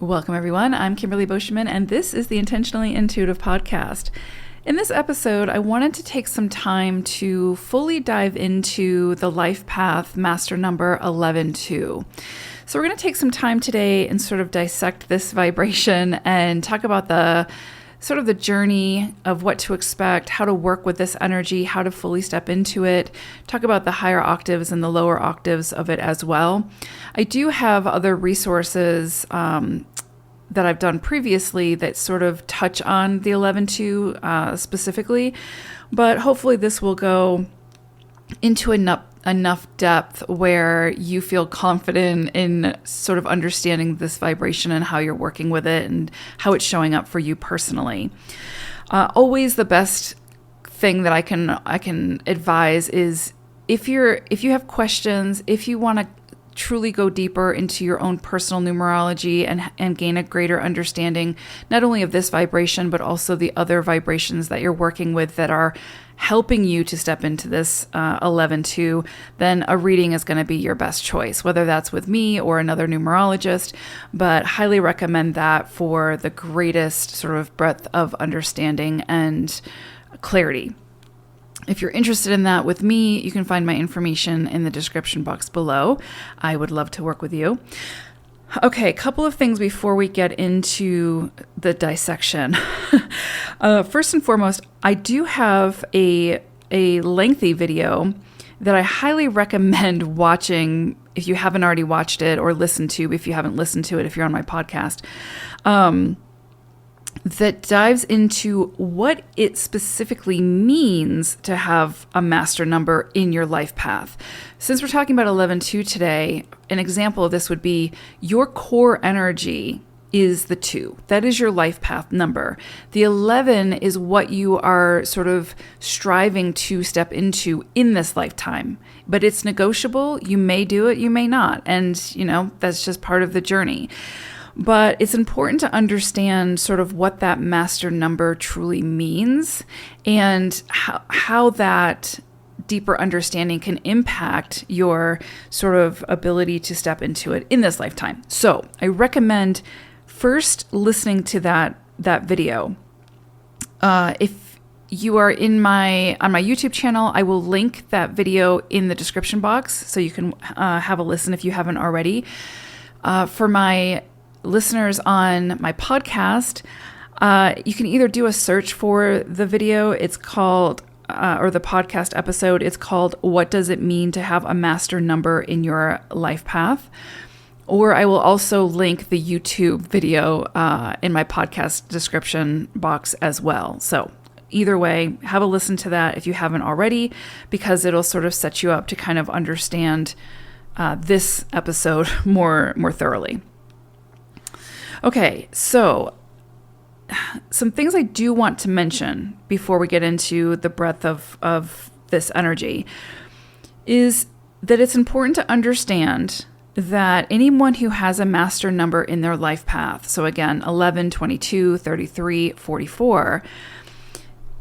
Welcome, everyone. I'm Kimberly Boschman, and this is the Intentionally Intuitive Podcast. In this episode, I wanted to take some time to fully dive into the life path master number 11-2. So we're going to take some time today and sort of dissect this vibration and talk about the journey of what to expect, how to work with this energy, how to fully step into it, talk about the higher octaves and the lower octaves of it as well. I do have other resources that I've done previously that sort of touch on the 11-2 specifically, but hopefully this will go into enough depth where you feel confident in sort of understanding this vibration and how you're working with it and how it's showing up for you personally. Always the best thing that I can advise is if you have questions, if you want to truly go deeper into your own personal numerology and gain a greater understanding, not only of this vibration, but also the other vibrations that you're working with that are helping you to step into this 11-2, then a reading is going to be your best choice, whether that's with me or another numerologist, but highly recommend that for the greatest sort of breadth of understanding and clarity. If you're interested in that with me, you can find my information in the description box below. I would love to work with you. Okay, a couple of things before we get into the dissection. First and foremost, I do have a lengthy video that I highly recommend watching if you haven't already watched it, or listened to if you haven't listened to it, if you're on my podcast. That dives into what it specifically means to have a master number in your life path. Since we're talking about 11-2 today, an example of this would be your core energy is the 2. That is your life path number. The 11 is what you are sort of striving to step into in this lifetime, but it's negotiable. You may do it, you may not. And, that's just part of the journey. But it's important to understand sort of what that master number truly means and how that deeper understanding can impact your sort of ability to step into it in this lifetime. So I recommend first listening to that video. If you are on my YouTube channel, I will link that video in the description box so you can have a listen if you haven't already. For my listeners on my podcast, you can either do a search for the video. It's called, or the podcast episode, it's called "What Does It Mean to Have a Master Number in Your Life Path?" Or I will also link the YouTube video in my podcast description box as well. So either way, have a listen to that if you haven't already, because it'll sort of set you up to kind of understand this episode more thoroughly. Okay, so some things I do want to mention before we get into the breadth of this energy is that it's important to understand that anyone who has a master number in their life path, so again, 11, 22, 33, 44,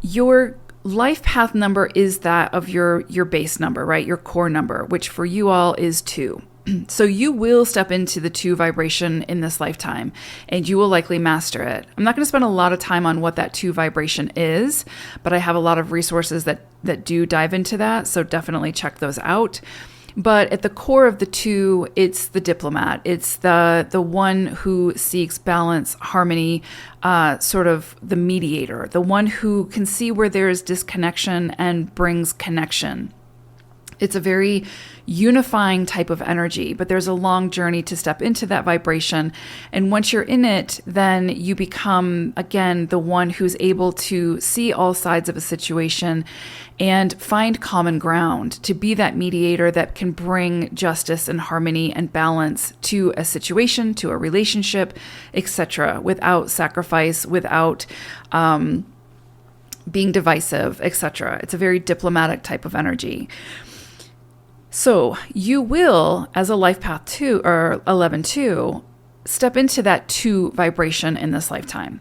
your life path number is that of your base number, right? Your core number, which for you all is 2. So you will step into the 2 vibration in this lifetime, and you will likely master it. I'm not going to spend a lot of time on what that 2 vibration is, but I have a lot of resources that do dive into that, so definitely check those out. But at the core of the 2, it's the diplomat. It's the one who seeks balance, harmony, sort of the mediator, the one who can see where there is disconnection and brings connection. It's a very unifying type of energy, but there's a long journey to step into that vibration. And once you're in it, then you become, again, the one who's able to see all sides of a situation and find common ground, to be that mediator that can bring justice and harmony and balance to a situation, to a relationship, etc., without sacrifice, without being divisive, etc. It's a very diplomatic type of energy. So you will, as a life path 2 or 11-2, step into that 2 vibration in this lifetime.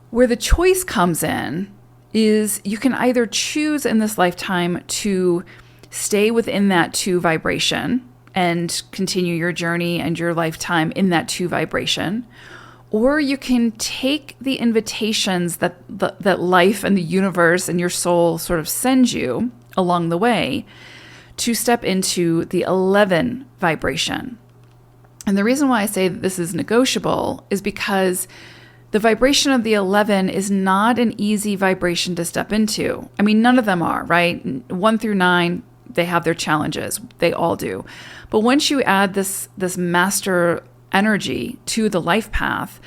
Where the choice comes in is you can either choose in this lifetime to stay within that 2 vibration and continue your journey and your lifetime in that 2 vibration. Or you can take the invitations that life and the universe and your soul sort of send you along the way to step into the 11 vibration. And the reason why I say that this is negotiable is because the vibration of the 11 is not an easy vibration to step into. I mean, none of them are, right? 1 through 9, they have their challenges. They all do. But once you add this master energy to the life path,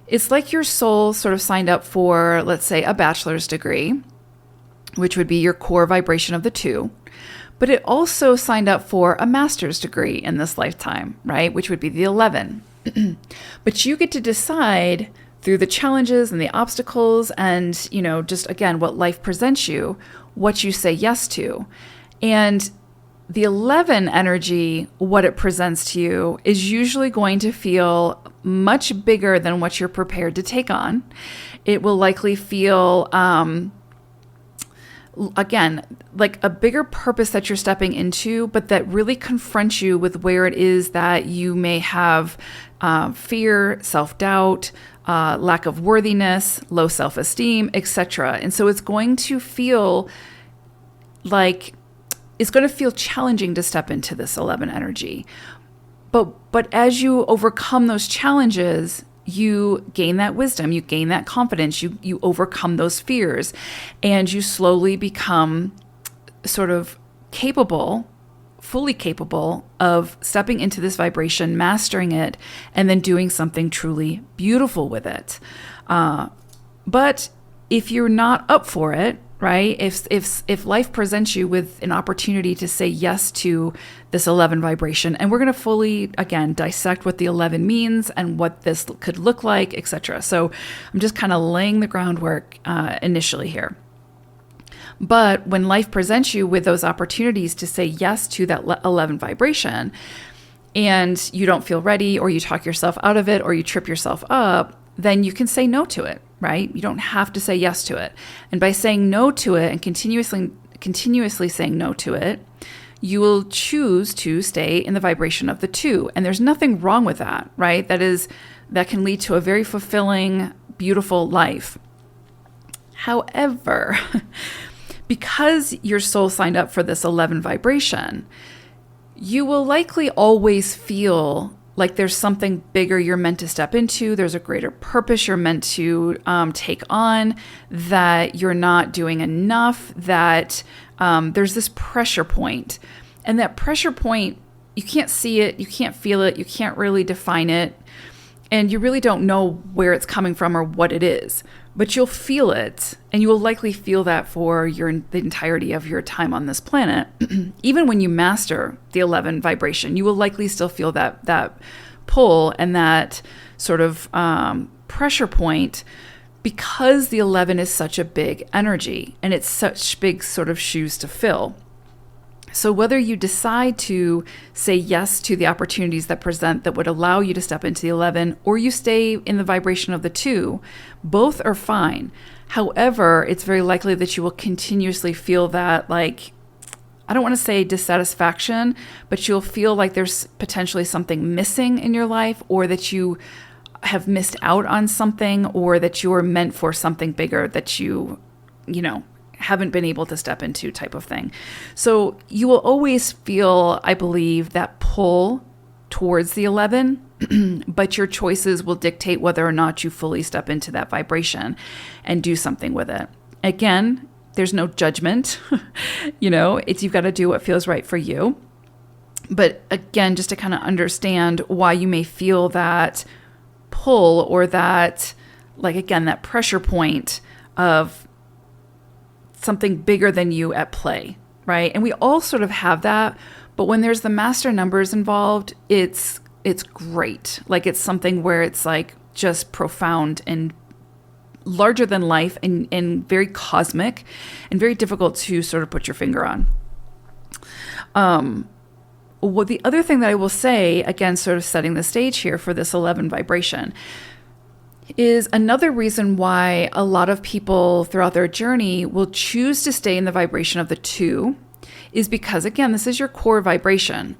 it's like your soul sort of signed up for, let's say, a bachelor's degree, which would be your core vibration of the 2. But it also signed up for a master's degree in this lifetime, right? Which would be the 11. But you get to decide through the challenges and the obstacles and, just again, what life presents you, what you say yes to. And the 11 energy, what it presents to you, is usually going to feel much bigger than what you're prepared to take on. It will likely feel, again, like a bigger purpose that you're stepping into, but that really confronts you with where it is that you may have fear, self-doubt, lack of worthiness, low self-esteem, etc. And so it's going to feel like it's going to feel challenging to step into this 11 energy. But as you overcome those challenges, you gain that wisdom, you gain that confidence, you overcome those fears, and you slowly become sort of fully capable of stepping into this vibration, mastering it, and then doing something truly beautiful with it. But if you're not up for it, right? If life presents you with an opportunity to say yes to this 11 vibration, and we're going to fully, again, dissect what the 11 means and what this could look like, etc. So I'm just kind of laying the groundwork initially here. But when life presents you with those opportunities to say yes to that 11 vibration, and you don't feel ready, or you talk yourself out of it, or you trip yourself up, then you can say no to it, right? You don't have to say yes to it. And by saying no to it and continuously saying no to it, you will choose to stay in the vibration of the 2. And there's nothing wrong with that, right? That can lead to a very fulfilling, beautiful life. However, because your soul signed up for this 11 vibration, you will likely always feel like there's something bigger you're meant to step into. There's a greater purpose you're meant to take on, that you're not doing enough, that there's this pressure point. And that pressure point, you can't see it, you can't feel it, you can't really define it, and you really don't know where it's coming from or what it is. But you'll feel it, and you will likely feel that for the entirety of your time on this planet. Even when you master the 11 vibration, you will likely still feel that pull and that sort of pressure point, because the 11 is such a big energy and it's such big sort of shoes to fill. So whether you decide to say yes to the opportunities that present that would allow you to step into the 11, or you stay in the vibration of the 2, both are fine. However, it's very likely that you will continuously feel that, like, I don't want to say dissatisfaction, but you'll feel like there's potentially something missing in your life, or that you have missed out on something, or that you're meant for something bigger that you haven't been able to step into, type of thing. So you will always feel, I believe, that pull towards the 11, but your choices will dictate whether or not you fully step into that vibration and do something with it. Again, there's no judgment. You've got to do what feels right for you. But again, just to kind of understand why you may feel that pull, or that, like, again, that pressure point of something bigger than you at play, right? And we all sort of have that, but when there's the master numbers involved, it's great. Like, it's something where it's like just profound and larger than life, and very cosmic, and very difficult to sort of put your finger on. Well, the other thing that I will say, again, sort of setting the stage here for this 11 vibration, is another reason why a lot of people throughout their journey will choose to stay in the vibration of the 2, is because, again, this is your core vibration.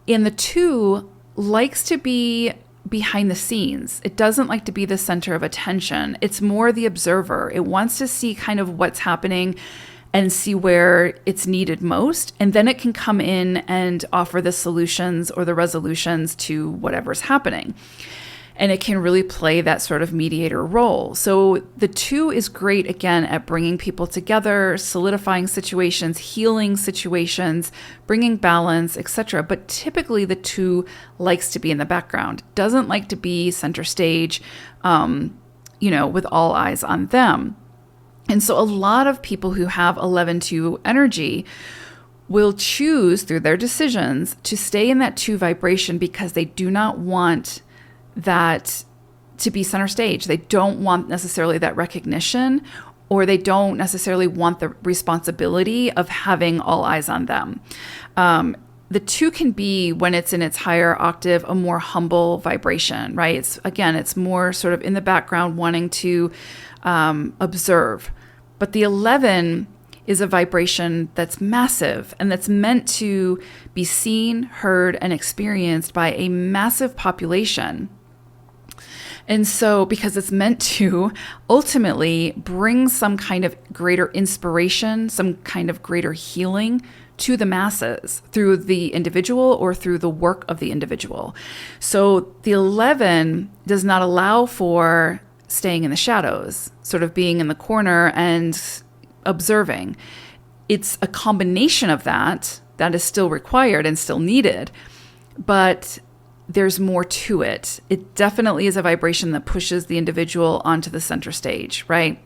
And the 2 likes to be behind the scenes. It doesn't like to be the center of attention. It's more the observer. It wants to see kind of what's happening and see where it's needed most. And then it can come in and offer the solutions or the resolutions to whatever's happening. And it can really play that sort of mediator role. So the 2 is great, again, at bringing people together, solidifying situations, healing situations, bringing balance, etc. But typically the 2 likes to be in the background, doesn't like to be center stage, with all eyes on them. And so a lot of people who have 11-2 energy will choose through their decisions to stay in that 2 vibration because they do not want that to be center stage. They don't want necessarily that recognition, or they don't necessarily want the responsibility of having all eyes on them. The 2 can be, when it's in its higher octave, a more humble vibration, right? It's more sort of in the background, wanting to observe. But the 11 is a vibration that's massive and that's meant to be seen, heard, and experienced by a massive population. And so, because it's meant to ultimately bring some kind of greater inspiration, some kind of greater healing to the masses through the individual or through the work of the individual. So the 11 does not allow for staying in the shadows, sort of being in the corner and observing. It's a combination of that is still required and still needed, but there's more to it. It definitely is a vibration that pushes the individual onto the center stage, right?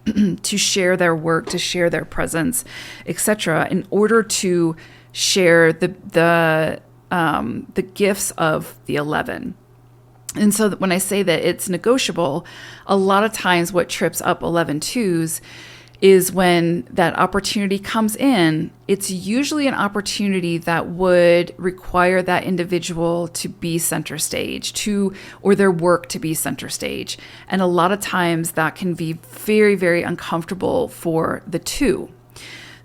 To share their work, to share their presence, etc., in order to share the gifts of the 11. And so when I say that it's negotiable, a lot of times what trips up 11-2s is when that opportunity comes in, it's usually an opportunity that would require that individual to be center stage, or their work to be center stage. And a lot of times that can be very, very uncomfortable for the 2.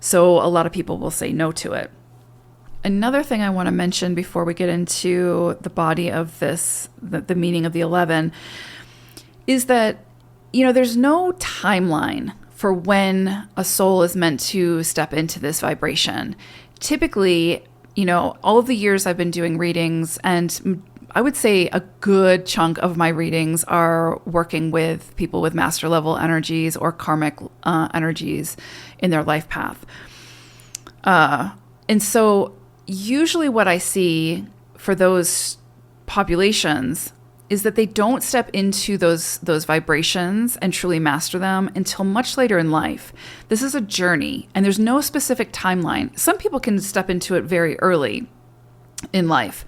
So a lot of people will say no to it. Another thing I want to mention before we get into the body of this, the meaning of the 11, is that, there's no timeline for when a soul is meant to step into this vibration. Typically, all of the years I've been doing readings, and I would say a good chunk of my readings are working with people with master level energies or karmic energies in their life path. And so usually what I see for those populations is that they don't step into those vibrations and truly master them until much later in life. This is a journey, and there's no specific timeline. Some people can step into it very early in life,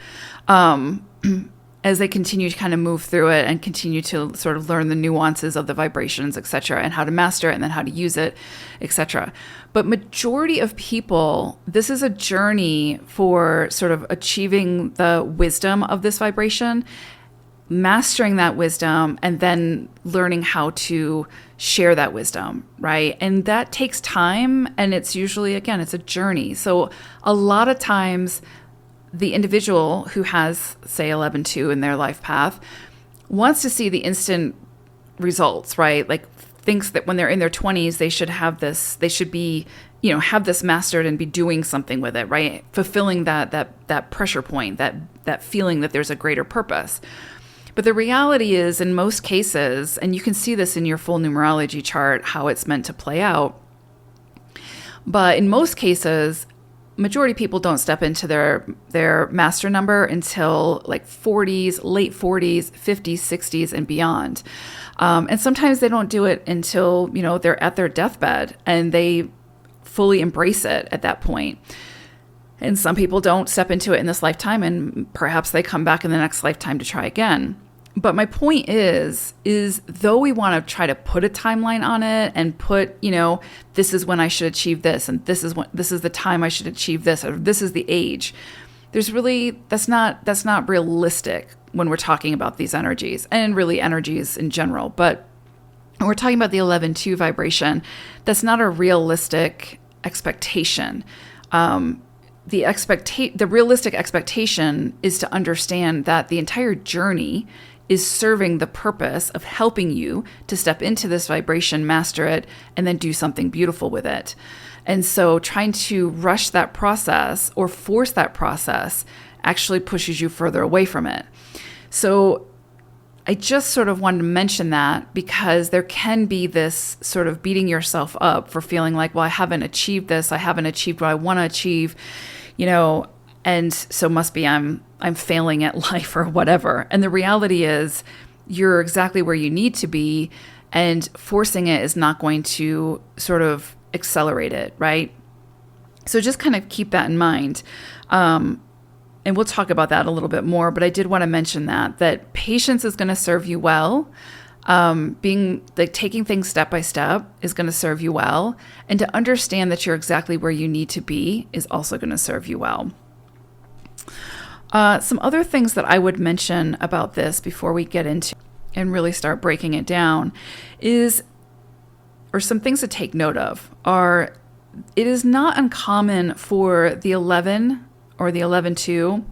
as they continue to kind of move through it and continue to sort of learn the nuances of the vibrations, etc., and how to master it and then how to use it, etc. But majority of people, this is a journey for sort of achieving the wisdom of this vibration, mastering that wisdom, and then learning how to share that wisdom, right? And that takes time, and it's usually, again, it's a journey. So a lot of times the individual who has, say, 11-2 in their life path wants to see the instant results, right? Like thinks that when they're in their 20s, they should have this, they should be, have this mastered and be doing something with it, right? Fulfilling that pressure point, that feeling that there's a greater purpose. But the reality is, in most cases, and you can see this in your full numerology chart, how it's meant to play out, but in most cases, majority of people don't step into their master number until like 40s, late 40s, 50s, 60s, and beyond. And sometimes they don't do it until, they're at their deathbed and they fully embrace it at that point. And some people don't step into it in this lifetime, and perhaps they come back in the next lifetime to try again. But my point is though we want to try to put a timeline on it and put, this is when I should achieve this, and this is the time I should achieve this, or this is the age. That's not realistic when we're talking about these energies, and really energies in general. But when we're talking about the 11-2 vibration, that's not a realistic expectation. the realistic expectation is to understand that the entire journey is serving the purpose of helping you to step into this vibration, master it, and then do something beautiful with it. And so trying to rush that process or force that process actually pushes you further away from it. So I just sort of wanted to mention that because there can be this sort of beating yourself up for feeling like, well, I haven't achieved this. I haven't achieved what I want to achieve, and so must be I'm failing at life or whatever. And the reality is you're exactly where you need to be, and forcing it is not going to sort of accelerate it, right? So just kind of keep that in mind. And we'll talk about that a little bit more, but I did want to mention that patience is going to serve you well. Taking things step by step is going to serve you well. And to understand that you're exactly where you need to be is also going to serve you well. Some other things that I would mention about this before we get into and really start breaking it down or some things to take note of are, it is not uncommon for the 11 or the 11-2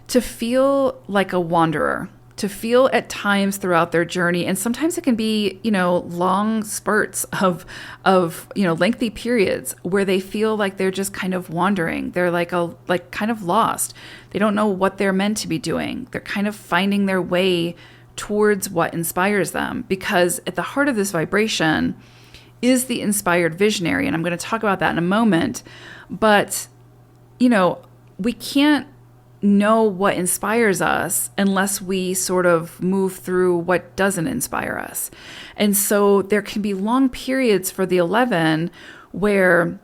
to feel like a wanderer, to feel at times throughout their journey. And sometimes it can be, long spurts of lengthy periods where they feel like they're just kind of wandering. They're like kind of lost. They don't know what they're meant to be doing. They're kind of finding their way towards what inspires them, because at the heart of this vibration is the inspired visionary. And I'm going to talk about that in a moment. But, we can't know what inspires us unless we sort of move through what doesn't inspire us. And so there can be long periods for the 11 where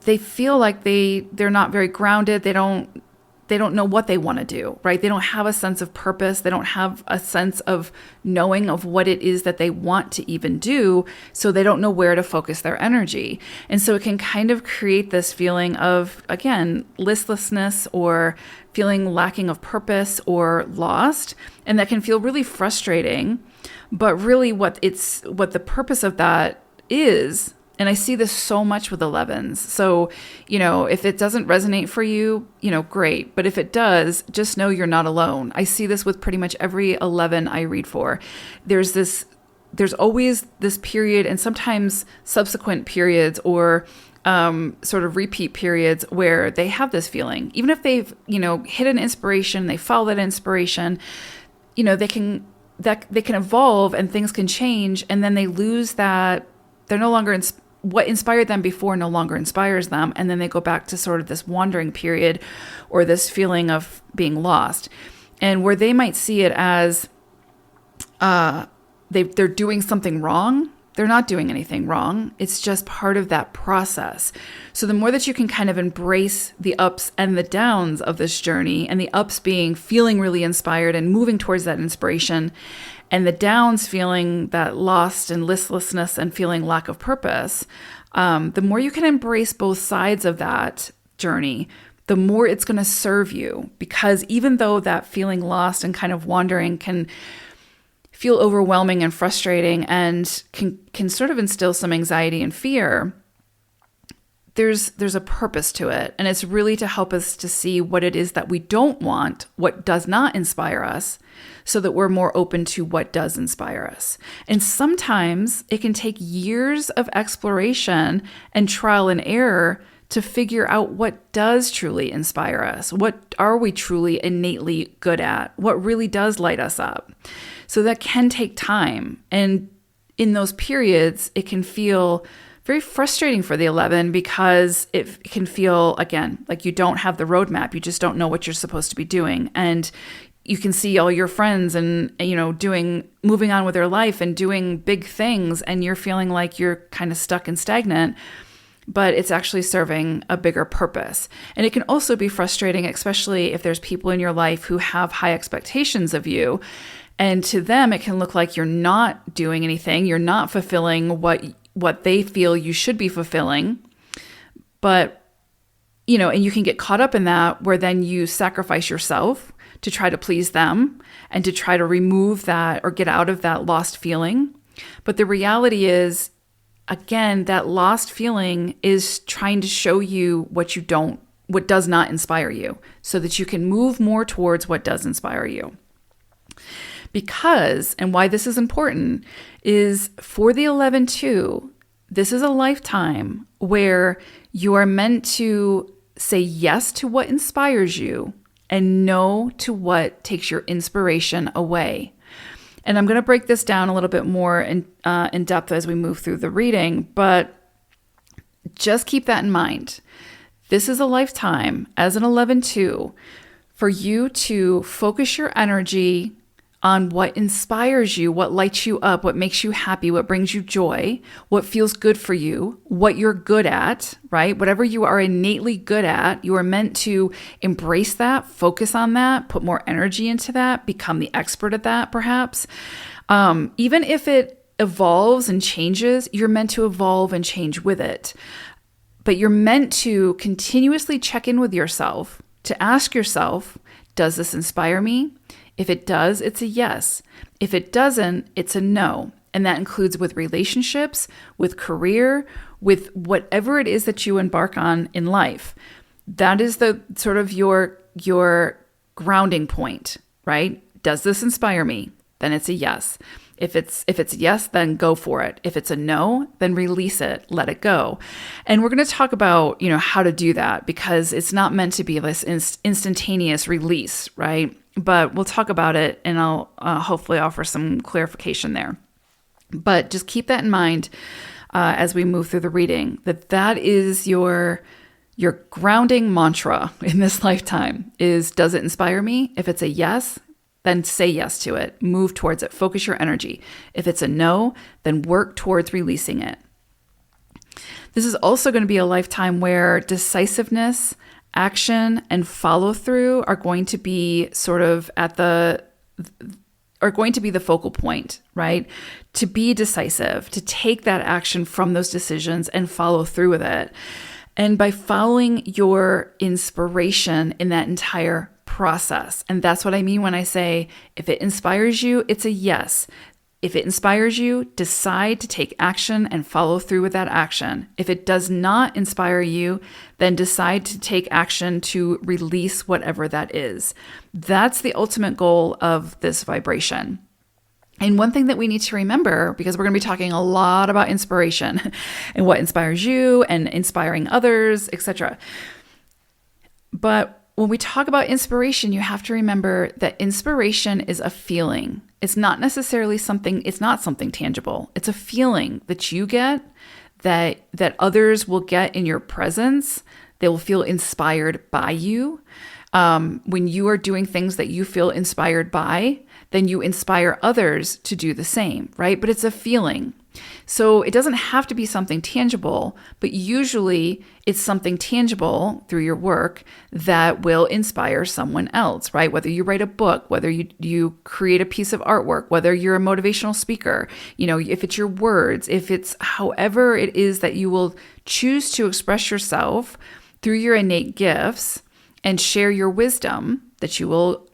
they feel like they're not very grounded. They don't know what they want to do, right? They don't have a sense of purpose. They don't have a sense of knowing of what it is that they want to even do. So they don't know where to focus their energy. And so it can kind of create this feeling of, again, listlessness or feeling lacking of purpose or lost. And that can feel really frustrating. But really what the purpose of that is, and I see this so much with 11s. So, if it doesn't resonate for you, great. But if it does, just know you're not alone. I see this with pretty much every 11 I read for. There's always this period, and sometimes subsequent periods or sort of repeat periods where they have this feeling. Even if they've, hit an inspiration, they follow that inspiration, they can evolve and things can change, and then they lose that. They're no longer what inspired them before no longer inspires them. And then they go back to sort of this wandering period or this feeling of being lost. And where they might see it as they're doing something wrong, they're not doing anything wrong. It's just part of that process. So the more that you can kind of embrace the ups and the downs of this journey, and the ups being feeling really inspired and moving towards that inspiration, and the downs feeling that lost and listlessness and feeling lack of purpose, the more you can embrace both sides of that journey, the more it's going to serve you. Because even though that feeling lost and kind of wandering can feel overwhelming and frustrating and can sort of instill some anxiety and fear, there's a purpose to it. And it's really to help us to see what it is that we don't want, what does not inspire us, so that we're more open to what does inspire us. And sometimes it can take years of exploration and trial and error to figure out what does truly inspire us. What are we truly innately good at? What really does light us up? So that can take time. And in those periods, it can feel very frustrating for the 11 because it can feel, again, like you don't have the roadmap. You just don't know what you're supposed to be doing. And you can see all your friends and, moving on with their life and doing big things. And you're feeling like you're kind of stuck and stagnant, but it's actually serving a bigger purpose. And it can also be frustrating, especially if there's people in your life who have high expectations of you. And to them, it can look like you're not doing anything. You're not fulfilling what they feel you should be fulfilling. But, and you can get caught up in that where then you sacrifice yourself to try to please them and to try to remove that or get out of that lost feeling. But the reality is again, that lost feeling is trying to show you what does not inspire you, so that you can move more towards what does inspire you. Because, and why this is important, is for the 11-2, this is a lifetime where you are meant to say yes to what inspires you and no to what takes your inspiration away. And I'm going to break this down a little bit more in depth as we move through the reading, but just keep that in mind. This is a lifetime as an 11-2 for you to focus your energy on what inspires you, what lights you up, what makes you happy, what brings you joy, what feels good for you, what you're good at, right? Whatever you are innately good at, you are meant to embrace that, focus on that, put more energy into that, become the expert at that, perhaps. Even if it evolves and changes, you're meant to evolve and change with it. But you're meant to continuously check in with yourself, to ask yourself, does this inspire me? If it does, it's a yes. If it doesn't, it's a no. And that includes with relationships, with career, with whatever it is that you embark on in life. That is the sort of your grounding point, right? Does this inspire me? Then it's a yes. If it's a yes, then go for it. If it's a no, then release it, let it go. And we're going to talk about, how to do that, because it's not meant to be this instantaneous release, right? But we'll talk about it, and I'll hopefully offer some clarification there. But just keep that in mind as we move through the reading, that is your grounding mantra in this lifetime is, does it inspire me? If it's a yes, then say yes to it. Move towards it. Focus your energy. If it's a no, then work towards releasing it. This is also going to be a lifetime where decisiveness, action, and follow through are going to be the focal point, right? To be decisive, to take that action from those decisions and follow through with it. And by following your inspiration in that entire process. And that's what I mean when I say, if it inspires you, it's a yes. If it inspires you, decide to take action and follow through with that action. If it does not inspire you, then decide to take action to release whatever that is. That's the ultimate goal of this vibration. And one thing that we need to remember, because we're going to be talking a lot about inspiration and what inspires you and inspiring others, etc. But when we talk about inspiration, you have to remember that inspiration is a feeling. It's not necessarily something tangible. It's a feeling that you get, that others will get in your presence. They will feel inspired by you. When you are doing things that you feel inspired by, then you inspire others to do the same, right? But it's a feeling. So it doesn't have to be something tangible, but usually it's something tangible through your work that will inspire someone else, right? Whether you write a book, whether you create a piece of artwork, whether you're a motivational speaker, if it's your words, if it's however it is that you will choose to express yourself through your innate gifts and share your wisdom that you will,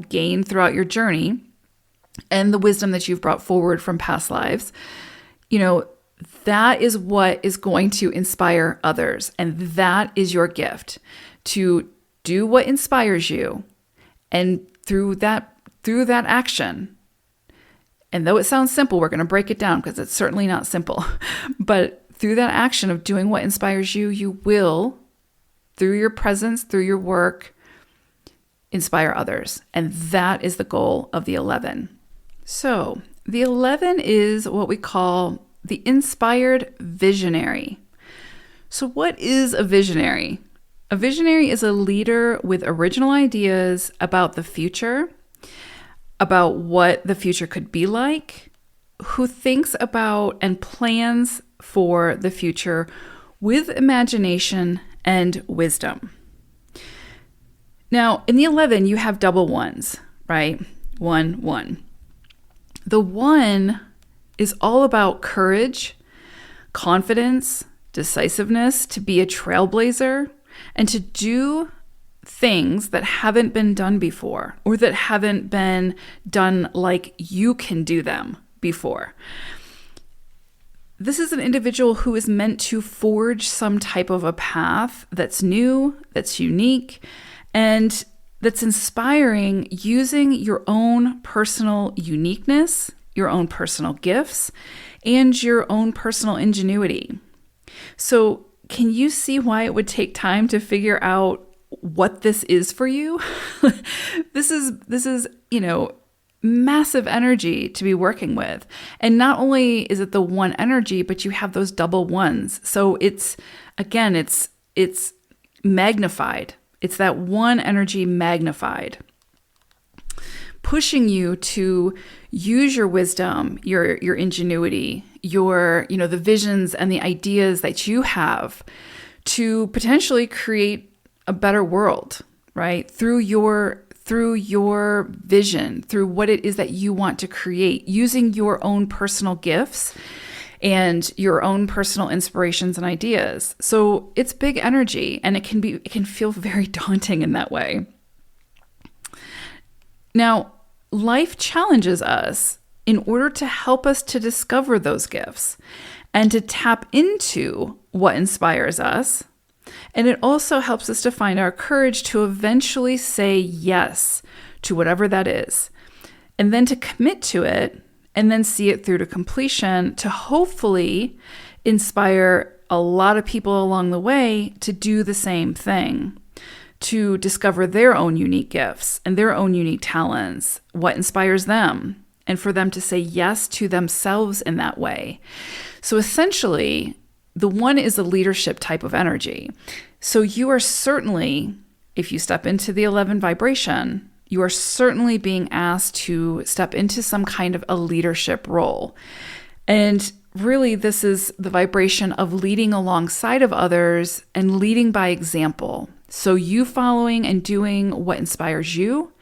gain throughout your journey, and the wisdom that you've brought forward from past lives, that is what is going to inspire others. And that is your gift, to do what inspires you. And through that action, and though it sounds simple, we're going to break it down because it's certainly not simple. But through that action of doing what inspires you, you will, through your presence, through your work, inspire others. And that is the goal of the 11. So the 11 is what we call the inspired visionary. So what is a visionary? A visionary is a leader with original ideas about the future, about what the future could be like, who thinks about and plans for the future with imagination and wisdom. Now, in the 11, you have double ones, right? 1, 1. The 1 is all about courage, confidence, decisiveness, to be a trailblazer, and to do things that haven't been done before, or that haven't been done like you can do them before. this is an individual who is meant to forge some type of a path that's new, that's unique, and that's inspiring using your own personal uniqueness, your own personal gifts, and your own personal ingenuity. So can you see why it would take time to figure out what this is for you? This is, massive energy to be working with. And not only is it the one energy, but you have those double ones. So it's magnified. It's that one energy magnified, pushing you to use your wisdom, your ingenuity, the visions and the ideas that you have to potentially create a better world, right? Through your vision, through what it is that you want to create, using your own personal gifts and your own personal inspirations and ideas. So it's big energy, and it can feel very daunting in that way. Now, life challenges us in order to help us to discover those gifts and to tap into what inspires us. And it also helps us to find our courage to eventually say yes to whatever that is, and then to commit to it, and then see it through to completion to hopefully inspire a lot of people along the way to do the same thing, to discover their own unique gifts and their own unique talents, what inspires them, and for them to say yes to themselves in that way. So essentially, the one is a leadership type of energy. So you are certainly, if you step into the 11 vibration, you are certainly being asked to step into some kind of a leadership role. And really, this is the vibration of leading alongside of others and leading by example. So you following and doing what inspires you,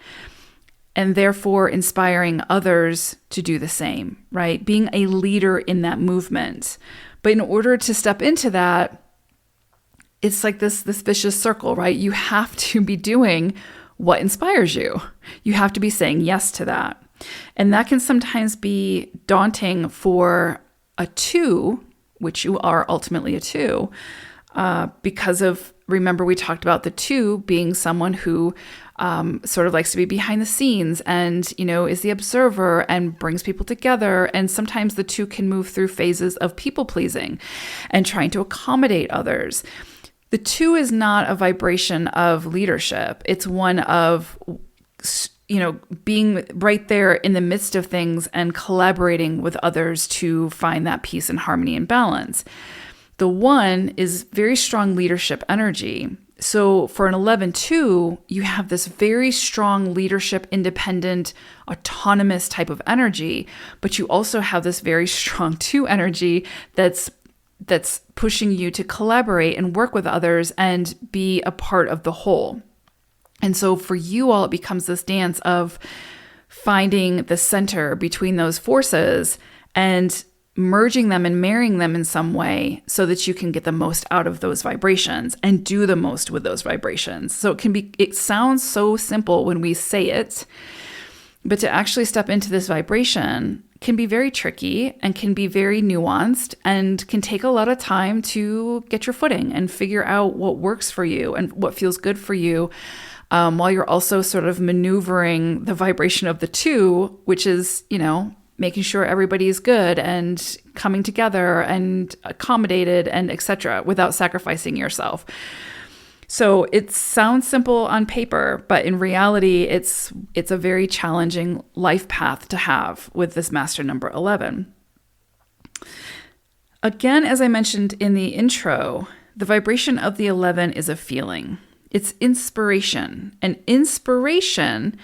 and therefore inspiring others to do the same, right? Being a leader in that movement. But in order to step into that, it's like this vicious circle, right? You have to be doing what inspires you. You have to be saying yes to that. And that can sometimes be daunting for a 2, which you are ultimately a 2, because of, remember we talked about the 2 being someone who sort of likes to be behind the scenes and, is the observer and brings people together. And sometimes the 2 can move through phases of people pleasing and trying to accommodate others. The 2 is not a vibration of leadership. It's one of, being right there in the midst of things and collaborating with others to find that peace and harmony and balance. The 1 is very strong leadership energy. So for an 11-2, you have this very strong leadership, independent, autonomous type of energy, but you also have this very strong 2 energy that's pushing you to collaborate and work with others and be a part of the whole. And so for you all, it becomes this dance of finding the center between those forces and merging them and marrying them in some way so that you can get the most out of those vibrations and do the most with those vibrations. So it sounds so simple when we say it, but to actually step into this vibration can be very tricky and can be very nuanced and can take a lot of time to get your footing and figure out what works for you and what feels good for you, while you're also sort of maneuvering the vibration of the 2, which is, making sure everybody is good and coming together and accommodated and etc. without sacrificing yourself. So it sounds simple on paper, but in reality, it's a very challenging life path to have with this master number 11. Again, as I mentioned in the intro, the vibration of the 11 is a feeling. It's inspiration, and inspiration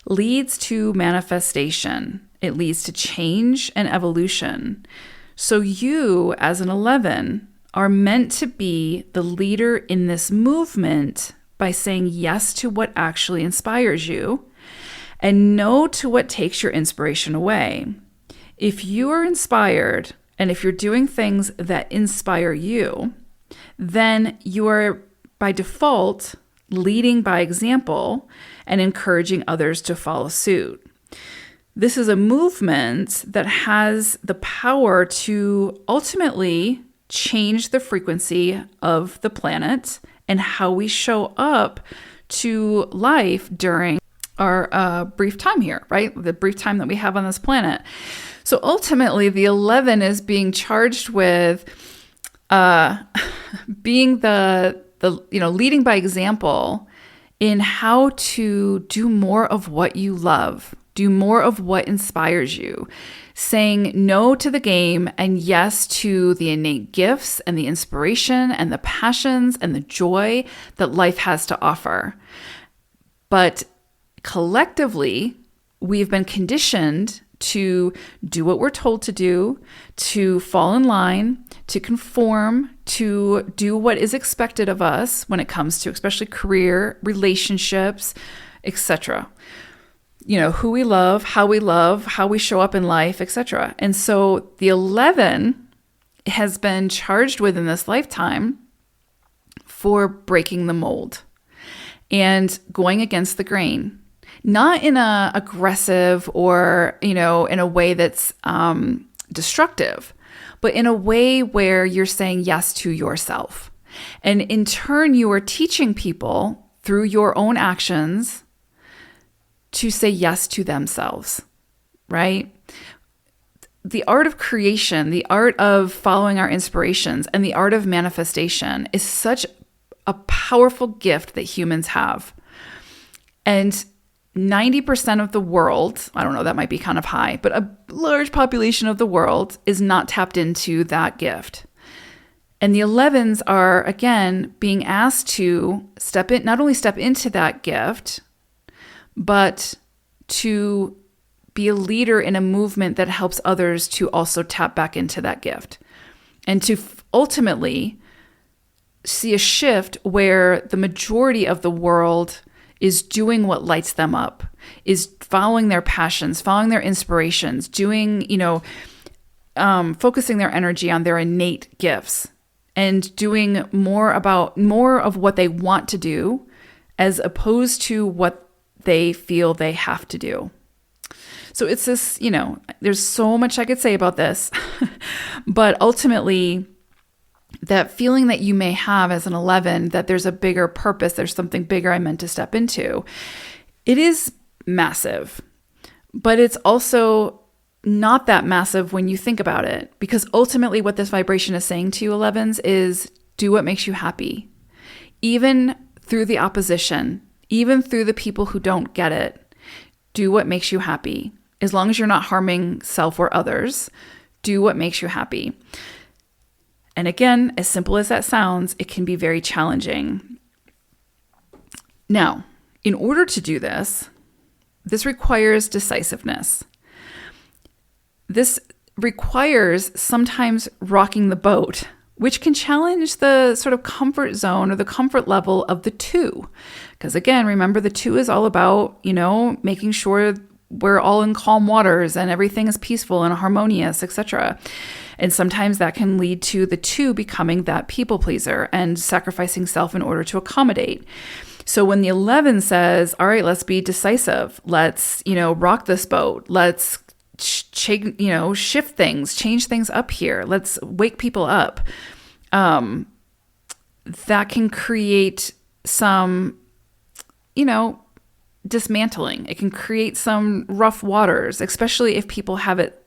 leads to manifestation. It leads to change and evolution. So you, as an 11, are meant to be the leader in this movement by saying yes to what actually inspires you and no to what takes your inspiration away. If you are inspired and if you're doing things that inspire you, then you are by default leading by example and encouraging others to follow suit. This is a movement that has the power to ultimately change the frequency of the planet and how we show up to life during our brief time here, right? The brief time that we have on this planet. So ultimately, the 11 is being charged with being the leading by example in how to do more of what you love, do more of what inspires you, saying no to the game and yes to the innate gifts and the inspiration and the passions and the joy that life has to offer. But collectively, we've been conditioned to do what we're told to do, to fall in line, to conform, to do what is expected of us when it comes to especially career, relationships, etc. Who we love, how we show up in life, etc. And so the 11 has been charged with in this lifetime for breaking the mold and going against the grain. Not in a aggressive or, in a way that's destructive, but in a way where you're saying yes to yourself. And in turn, you are teaching people through your own actions to say yes to themselves, right? The art of creation, the art of following our inspirations, and the art of manifestation is such a powerful gift that humans have. And 90% of the world, I don't know, that might be kind of high, but a large population of the world is not tapped into that gift. And the 11s are, again, being asked to not only step into that gift, but to be a leader in a movement that helps others to also tap back into that gift. And to ultimately see a shift where the majority of the world is doing what lights them up, is following their passions, following their inspirations, doing, focusing their energy on their innate gifts and doing more of what they want to do as opposed to what they feel they have to do. So it's this, there's so much I could say about this, but ultimately, that feeling that you may have as an 11, that there's a bigger purpose, there's something bigger I meant to step into, it is massive. But it's also not that massive when you think about it, because ultimately what this vibration is saying to you 11s is do what makes you happy. Even through the opposition, even through the people who don't get it, do what makes you happy. As long as you're not harming self or others, do what makes you happy. And again, as simple as that sounds, it can be very challenging. Now, in order to do this requires decisiveness. This requires sometimes rocking the boat, which can challenge the sort of comfort zone or the comfort level of the 2. Because again, remember, the 2 is all about, making sure we're all in calm waters and everything is peaceful and harmonious, etc. And sometimes that can lead to the 2 becoming that people pleaser and sacrificing self in order to accommodate. So when the 11 says, all right, let's be decisive. Let's, rock this boat. Let's, shift things, change things up here. Let's wake people up. That can create some, dismantling. It can create some rough waters, especially if people have it,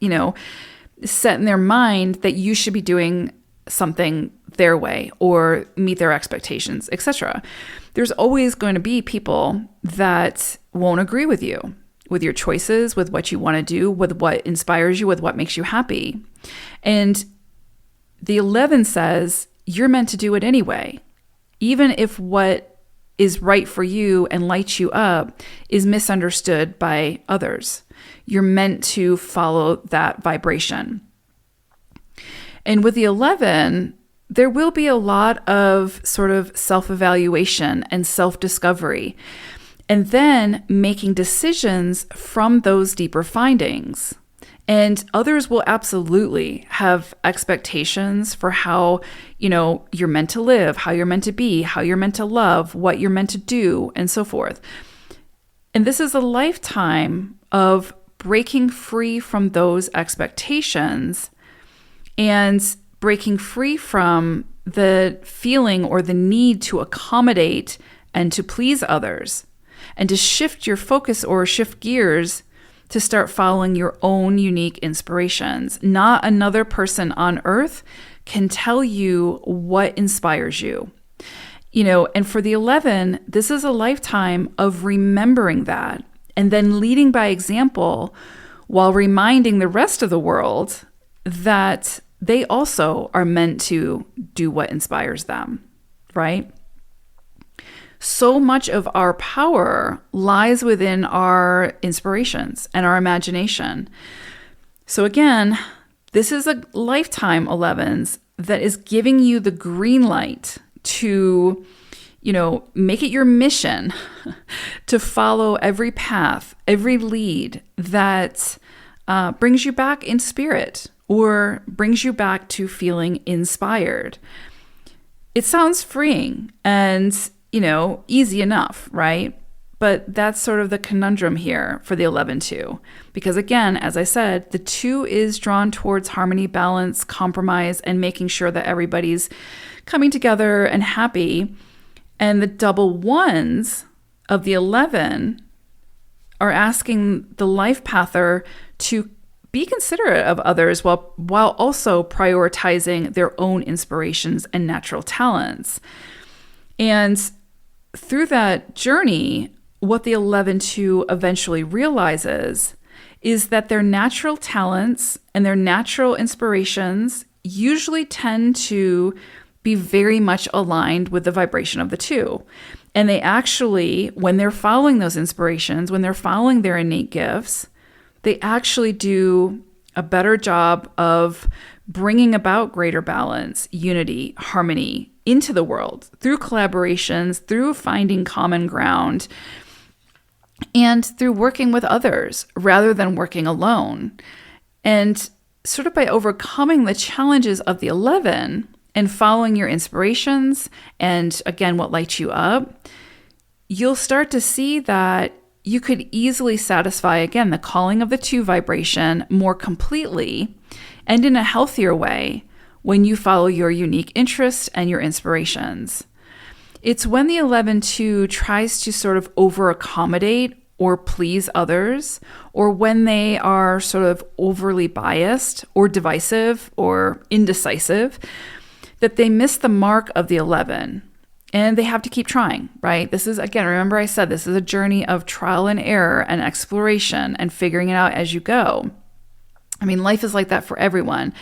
set in their mind that you should be doing something their way or meet their expectations, etc. There's always going to be people that won't agree with you, with your choices, with what you want to do, with what inspires you, with what makes you happy. And the 11 says you're meant to do it anyway, even if what is right for you and lights you up is misunderstood by others. You're meant to follow that vibration. And with the 11, there will be a lot of sort of self-evaluation and self-discovery, and then making decisions from those deeper findings. And others will absolutely have expectations for how, you're meant to live, how you're meant to be, how you're meant to love, what you're meant to do, and so forth. And this is a lifetime of breaking free from those expectations and breaking free from the feeling or the need to accommodate and to please others, and to shift your focus or shift gears to start following your own unique inspirations. Not another person on earth can tell you what inspires you. And for the 11, this is a lifetime of remembering that and then leading by example while reminding the rest of the world that they also are meant to do what inspires them, right? So much of our power lies within our inspirations and our imagination. So again, this is a lifetime 11s that is giving you the green light to, make it your mission to follow every path, every lead that brings you back in spirit or brings you back to feeling inspired. It sounds freeing and easy enough, right? But that's sort of the conundrum here for the 11-2. Because again, as I said, the 2 is drawn towards harmony, balance, compromise, and making sure that everybody's coming together and happy. And the double 1s of the 11 are asking the life pather to be considerate of others while also prioritizing their own inspirations and natural talents. And through that journey, what the 11-2 eventually realizes is that their natural talents and their natural inspirations usually tend to be very much aligned with the vibration of the 2. And they actually, when they're following those inspirations, when they're following their innate gifts, they actually do a better job of bringing about greater balance, unity, harmony into the world through collaborations, through finding common ground, and through working with others rather than working alone. And sort of by overcoming the challenges of the 11 and following your inspirations and, again, what lights you up, you'll start to see that you could easily satisfy, again, the calling of the 2 vibration more completely and in a healthier way when you follow your unique interests and your inspirations. It's when the 11-2 tries to sort of over-accommodate or please others, or when they are sort of overly biased or divisive or indecisive, that they miss the mark of the 11. And they have to keep trying, right? This is, again, remember I said this is a journey of trial and error and exploration and figuring it out as you go. I mean, life is like that for everyone.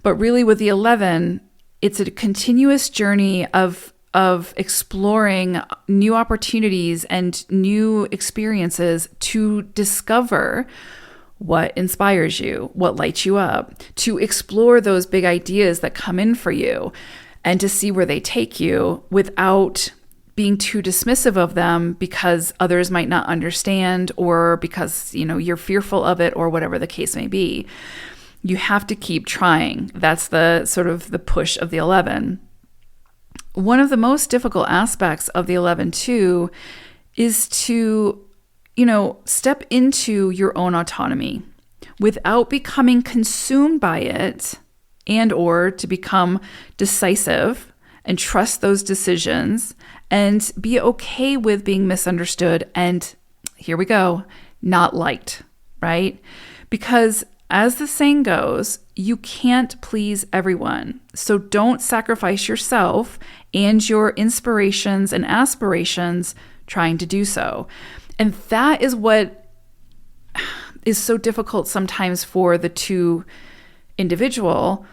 But really with the 11, it's a continuous journey of exploring new opportunities and new experiences to discover what inspires you, what lights you up, to explore those big ideas that come in for you and to see where they take you without being too dismissive of them because others might not understand or because, you're fearful of it or whatever the case may be. You have to keep trying. That's the sort of the push of the 11. One of the most difficult aspects of the 11-2 is to, step into your own autonomy without becoming consumed by it and or to become decisive and trust those decisions and be okay with being misunderstood and, here we go, not liked, right? Because as the saying goes, you can't please everyone. So don't sacrifice yourself and your inspirations and aspirations trying to do so. And that is what is so difficult sometimes for the 2 individual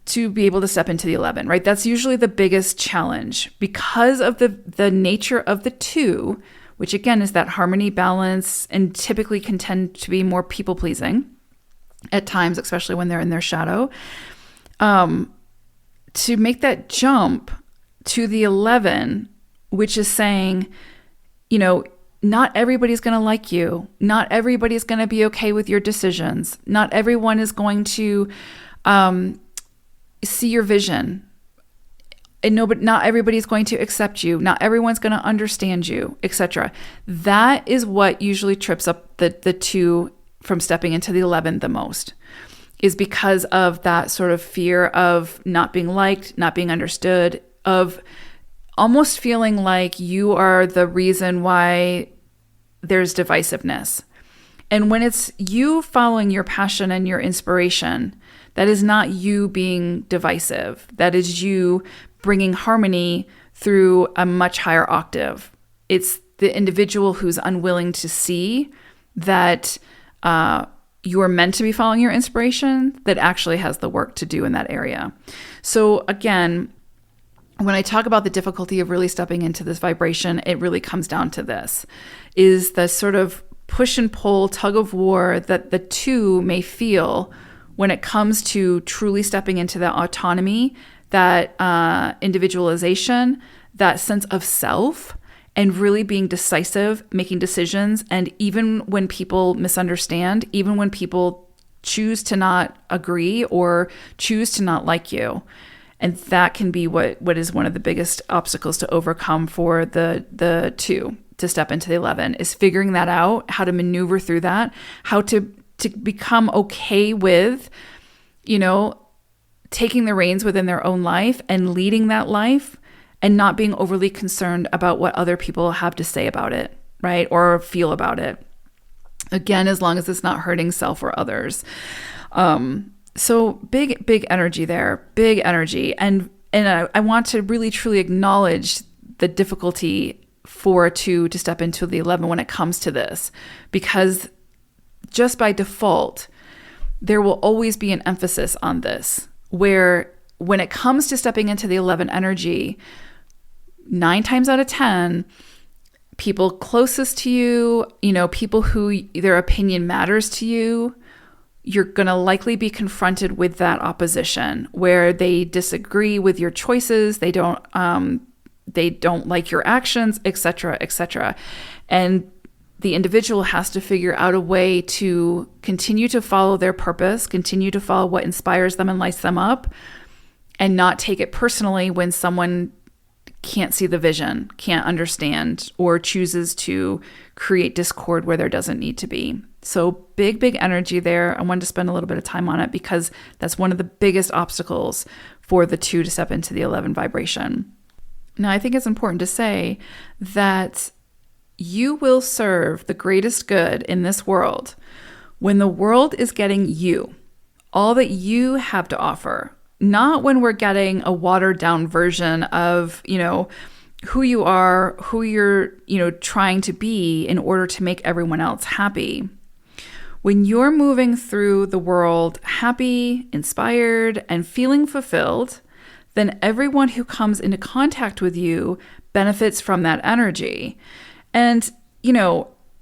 to be able to step into the 11, right? That's usually the biggest challenge because of the nature of the 2, which again is that harmony, balance, and typically can tend to be more people-pleasing at times, especially when they're in their shadow. To make that jump to the 11, which is saying, not everybody's going to like you. Not everybody's going to be okay with your decisions. Not everyone is going to see your vision. and no, but not everybody's going to accept you. Not everyone's going to understand you, etc. That is what usually trips up the 2 from stepping into the 11 the most, is because of that sort of fear of not being liked, not being understood, of almost feeling like you are the reason why there's divisiveness. And when it's you following your passion and your inspiration, that is not you being divisive. That is you bringing harmony through a much higher octave. It's the individual who's unwilling to see that you are meant to be following your inspiration that actually has the work to do in that area. So again, when I talk about the difficulty of really stepping into this vibration, it really comes down to this, is the sort of push and pull, tug of war that the 2 may feel when it comes to truly stepping into that autonomy, that individualization, that sense of self, and really being decisive, making decisions. And even when people misunderstand, even when people choose to not agree or choose to not like you. And that can be what is one of the biggest obstacles to overcome for the 2 to step into the 11, is figuring that out, how to maneuver through that, how to become okay with, taking the reins within their own life and leading that life, and not being overly concerned about what other people have to say about it, right? Or feel about it. Again, as long as it's not hurting self or others. So big energy there, big energy. And I want to really, truly acknowledge the difficulty for a 2 to step into the 11 when it comes to this, because just by default, there will always be an emphasis on this, where when it comes to stepping into the 11 energy, 9 times out of 10, people closest to you, people who their opinion matters to you, you're going to likely be confronted with that opposition where they disagree with your choices, they don't like your actions, etc., etc. And the individual has to figure out a way to continue to follow their purpose, continue to follow what inspires them and lights them up, and not take it personally when someone can't see the vision, can't understand, or chooses to create discord where there doesn't need to be. So big energy there. I wanted to spend a little bit of time on it because that's one of the biggest obstacles for the 2 to step into the 11 vibration. Now, I think it's important to say that you will serve the greatest good in this world when the world is getting you, all that you have to offer, not when we're getting a watered down version of, who you are, who you're, trying to be in order to make everyone else happy. When you're moving through the world happy, inspired, and feeling fulfilled, then everyone who comes into contact with you benefits from that energy. And,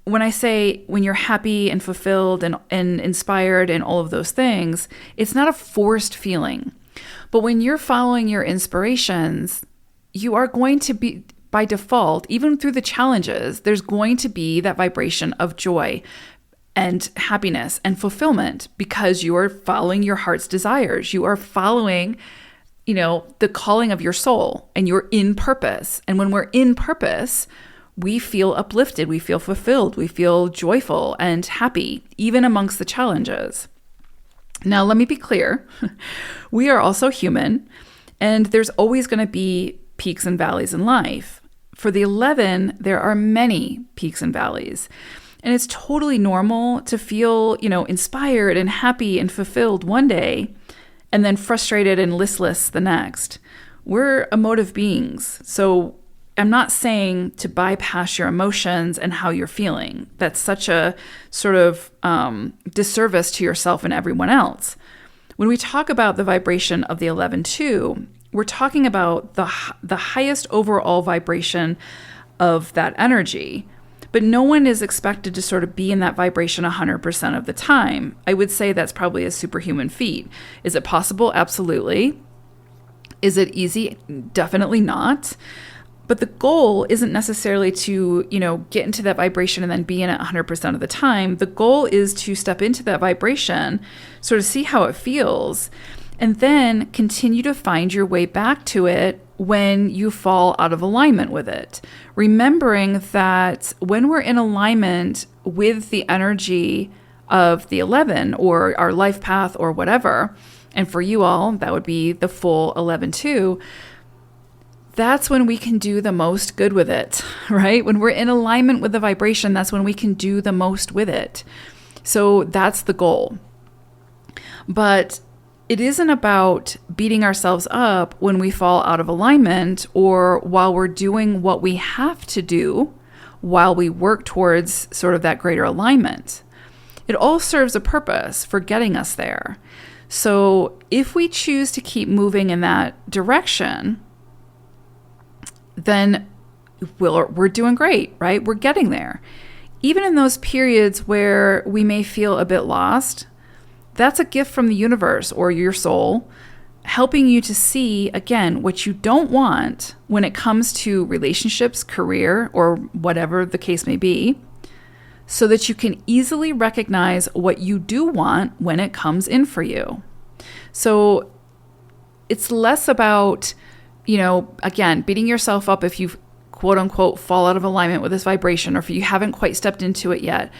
when I say when you're happy and fulfilled and inspired and all of those things, it's not a forced feeling. But when you're following your inspirations, you are going to be, by default, even through the challenges, there's going to be that vibration of joy and happiness and fulfillment because you are following your heart's desires. You are following, the calling of your soul, and you're in purpose. And when we're in purpose, we feel uplifted, we feel fulfilled, we feel joyful and happy, even amongst the challenges. Now, let me be clear. We are also human, and there's always going to be peaks and valleys in life. For the 11, there are many peaks and valleys. And it's totally normal to feel, inspired and happy and fulfilled one day, and then frustrated and listless the next. We're emotive beings. So I'm not saying to bypass your emotions and how you're feeling. That's such a sort of disservice to yourself and everyone else. When we talk about the vibration of the 11-2, we're talking about the highest overall vibration of that energy. But no one is expected to sort of be in that vibration 100% of the time. I would say that's probably a superhuman feat. Is it possible? Absolutely. Is it easy? Definitely not. But the goal isn't necessarily to, get into that vibration and then be in it 100% of the time. The goal is to step into that vibration, sort of see how it feels, and then continue to find your way back to it when you fall out of alignment with it. Remembering that when we're in alignment with the energy of the 11 or our life path or whatever, and for you all, that would be the full 11-2, that's when we can do the most good with it, right? When we're in alignment with the vibration, that's when we can do the most with it. So that's the goal. But it isn't about beating ourselves up when we fall out of alignment or while we're doing what we have to do while we work towards sort of that greater alignment. It all serves a purpose for getting us there. So if we choose to keep moving in that direction, then we're doing great, right? We're getting there. Even in those periods where we may feel a bit lost, that's a gift from the universe or your soul, helping you to see, again, what you don't want when it comes to relationships, career, or whatever the case may be, so that you can easily recognize what you do want when it comes in for you. So it's less about, again, beating yourself up if you quote unquote fall out of alignment with this vibration or if you haven't quite stepped into it yet.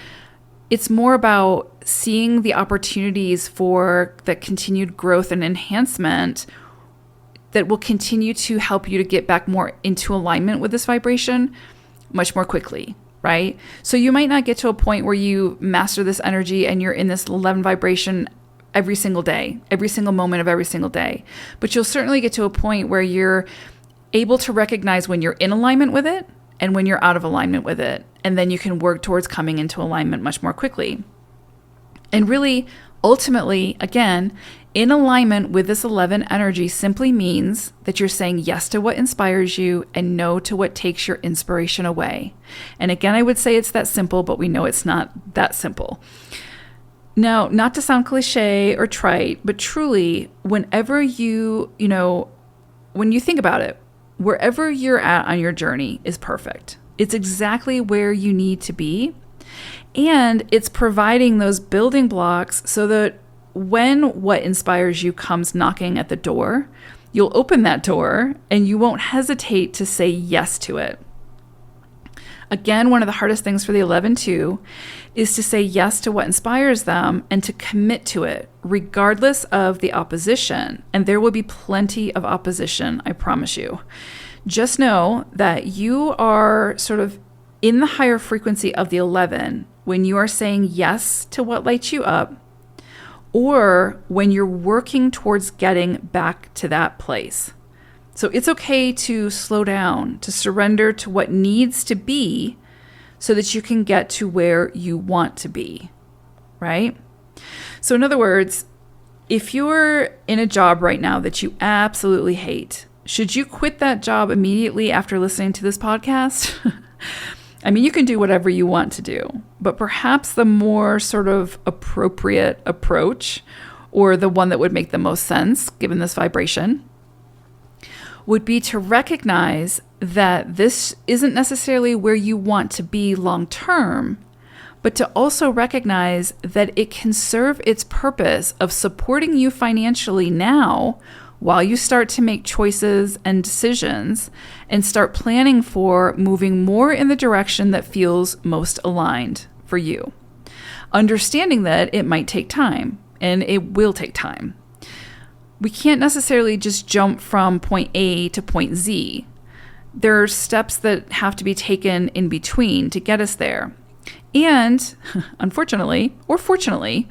It's more about seeing the opportunities for the continued growth and enhancement that will continue to help you to get back more into alignment with this vibration much more quickly, right? So you might not get to a point where you master this energy and you're in this 11 vibration every single day, every single moment of every single day. But you'll certainly get to a point where you're able to recognize when you're in alignment with it and when you're out of alignment with it. And then you can work towards coming into alignment much more quickly. And really, ultimately, again, in alignment with this 11 energy simply means that you're saying yes to what inspires you and no to what takes your inspiration away. And again, I would say it's that simple, but we know it's not that simple. Now, not to sound cliche or trite, but truly, whenever when you think about it, wherever you're at on your journey is perfect. It's exactly where you need to be. And it's providing those building blocks so that when what inspires you comes knocking at the door, you'll open that door and you won't hesitate to say yes to it. Again, one of the hardest things for the 11-2 is to say yes to what inspires them and to commit to it, regardless of the opposition. And there will be plenty of opposition, I promise you. Just know that you are sort of in the higher frequency of the 11 when you are saying yes to what lights you up, or when you're working towards getting back to that place. So it's okay to slow down, to surrender to what needs to be so that you can get to where you want to be, right? So in other words, if you're in a job right now that you absolutely hate, should you quit that job immediately after listening to this podcast? I mean, you can do whatever you want to do, but perhaps the more sort of appropriate approach, or the one that would make the most sense given this vibration, would be to recognize that this isn't necessarily where you want to be long term, but to also recognize that it can serve its purpose of supporting you financially now while you start to make choices and decisions and start planning for moving more in the direction that feels most aligned for you. Understanding that it might take time, and it will take time. We can't necessarily just jump from point A to point Z. There are steps that have to be taken in between to get us there. And unfortunately, or fortunately,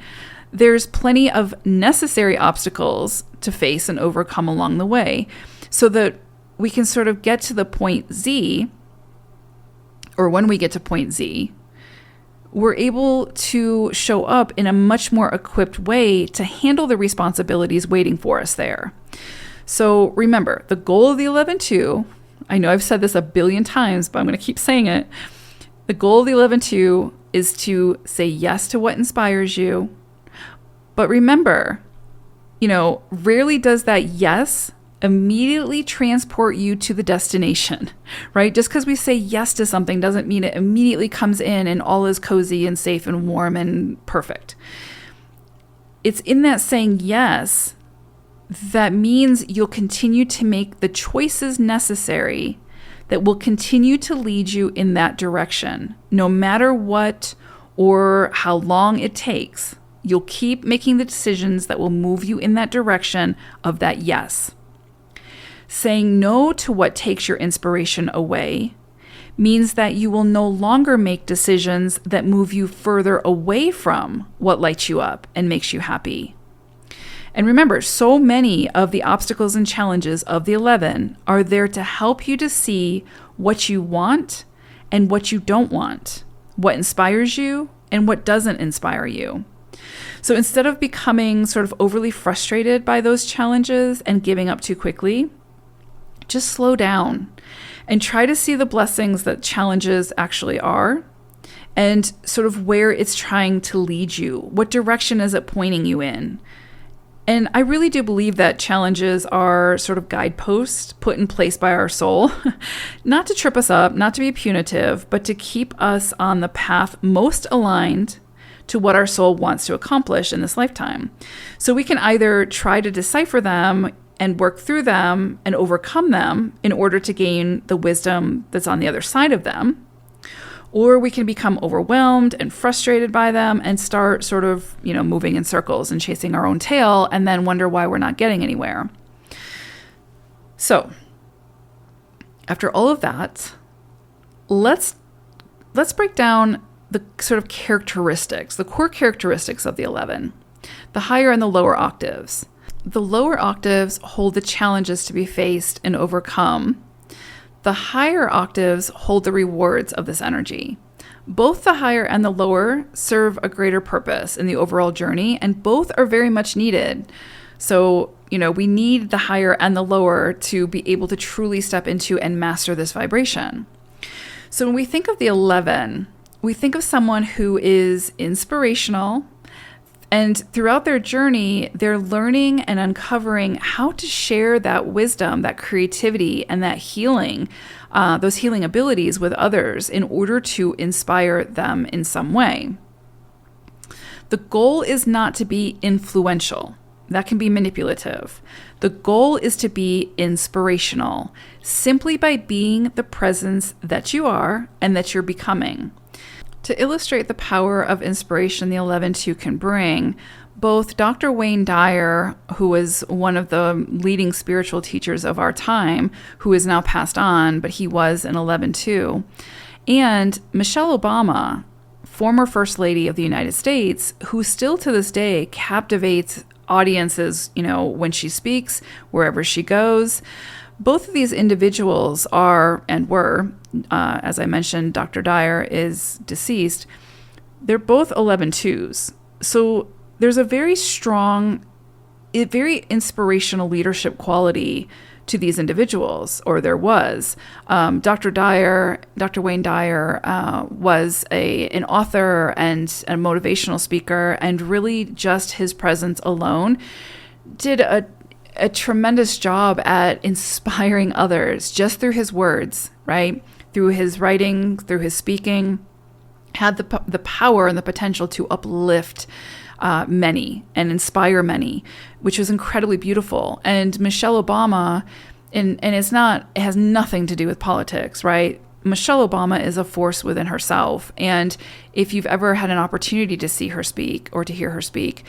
there's plenty of necessary obstacles to face and overcome along the way so that we can sort of get to the point Z, or when we get to point Z, we're able to show up in a much more equipped way to handle the responsibilities waiting for us there. So remember, the goal of the 11-2, I know I've said this a billion times, but I'm going to keep saying it. The goal of the 11-2 is to say yes to what inspires you. But remember, rarely does that yes immediately transport you to the destination, right? Just because we say yes to something doesn't mean it immediately comes in and all is cozy and safe and warm and perfect. It's in that saying yes that means you'll continue to make the choices necessary that will continue to lead you in that direction. No matter what or how long it takes, you'll keep making the decisions that will move you in that direction of that yes. Saying no to what takes your inspiration away means that you will no longer make decisions that move you further away from what lights you up and makes you happy. And remember, so many of the obstacles and challenges of the 11 are there to help you to see what you want and what you don't want, what inspires you and what doesn't inspire you. So instead of becoming sort of overly frustrated by those challenges and giving up too quickly, just slow down and try to see the blessings that challenges actually are and sort of where it's trying to lead you. What direction is it pointing you in? And I really do believe that challenges are sort of guideposts put in place by our soul, not to trip us up, not to be punitive, but to keep us on the path most aligned to what our soul wants to accomplish in this lifetime. So we can either try to decipher them and work through them and overcome them in order to gain the wisdom that's on the other side of them, or we can become overwhelmed and frustrated by them and start sort of, moving in circles and chasing our own tail and then wonder why we're not getting anywhere. So, after all of that, let's break down the sort of characteristics, the core characteristics of the 11, the higher and the lower octaves. The lower octaves hold the challenges to be faced and overcome. The higher octaves hold the rewards of this energy. Both the higher and the lower serve a greater purpose in the overall journey, and both are very much needed. So, we need the higher and the lower to be able to truly step into and master this vibration. So when we think of the 11, we think of someone who is inspirational, and throughout their journey, they're learning and uncovering how to share that wisdom, that creativity, and that healing, those healing abilities with others in order to inspire them in some way. The goal is not to be influential. That can be manipulative. The goal is to be inspirational, simply by being the presence that you are and that you're becoming. To illustrate the power of inspiration the 11-2 can bring, both Dr. Wayne Dyer, who was one of the leading spiritual teachers of our time, who is now passed on, but he was an 11-2, and Michelle Obama, former First Lady of the United States, who still to this day captivates audiences, when she speaks, wherever she goes. Both of these individuals are and were, as I mentioned, Dr. Dyer is deceased. They're both 11-2s. So there's a very strong, very inspirational leadership quality to these individuals, or there was. Dr. Wayne Dyer was an author and a motivational speaker, and really just his presence alone did a tremendous job at inspiring others just through his words, right? Through his writing, through his speaking, had the power and the potential to uplift many and inspire many, which was incredibly beautiful. And Michelle Obama, and it has nothing to do with politics, right? Michelle Obama is a force within herself. And if you've ever had an opportunity to see her speak or to hear her speak,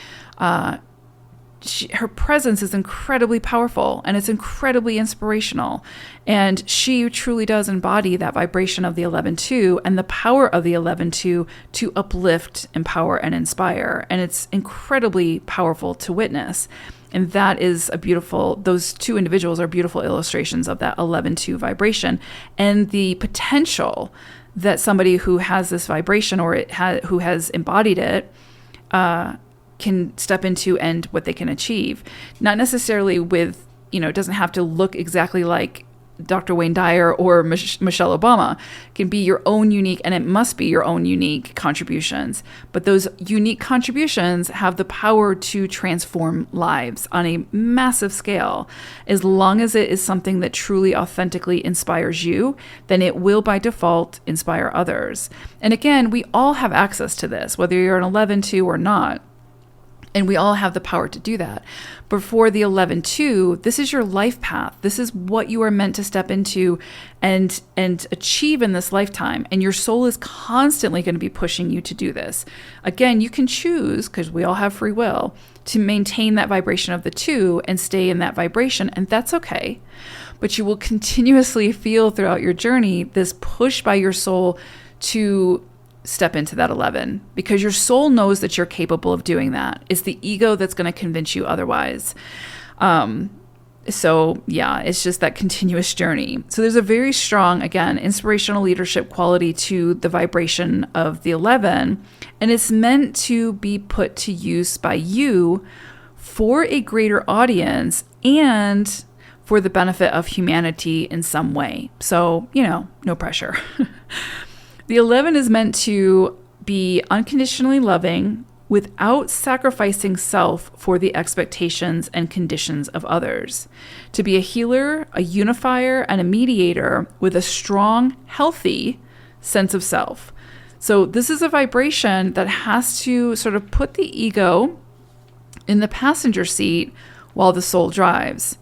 her presence is incredibly powerful and it's incredibly inspirational. And she truly does embody that vibration of the 11-2 and the power of the 11-2 to uplift, empower, and inspire. And it's incredibly powerful to witness. And that is those two individuals are beautiful illustrations of that 11-2 vibration and the potential that somebody who has this vibration or who has embodied it, can step into and what they can achieve. Not necessarily with, it doesn't have to look exactly like Dr. Wayne Dyer or Michelle Obama. It can be your own unique, and it must be your own unique contributions. But those unique contributions have the power to transform lives on a massive scale. As long as it is something that truly authentically inspires you, then it will by default inspire others. And again, we all have access to this, whether you're an 11-2 or not. And we all have the power to do that. But for the 11-2, this is your life path. This is what you are meant to step into and achieve in this lifetime. And your soul is constantly going to be pushing you to do this. Again, you can choose, because we all have free will, to maintain that vibration of the 2 and stay in that vibration. And that's okay. But you will continuously feel throughout your journey this push by your soul to step into that 11, because your soul knows that you're capable of doing that. It's the ego that's going to convince you otherwise. So yeah, it's just that continuous journey. So there's a very strong, again, inspirational leadership quality to the vibration of the 11, and it's meant to be put to use by you for a greater audience and for the benefit of humanity in some way. So, no pressure. The 11 is meant to be unconditionally loving without sacrificing self for the expectations and conditions of others. To be a healer, a unifier, and a mediator with a strong, healthy sense of self. So this is a vibration that has to sort of put the ego in the passenger seat while the soul drives.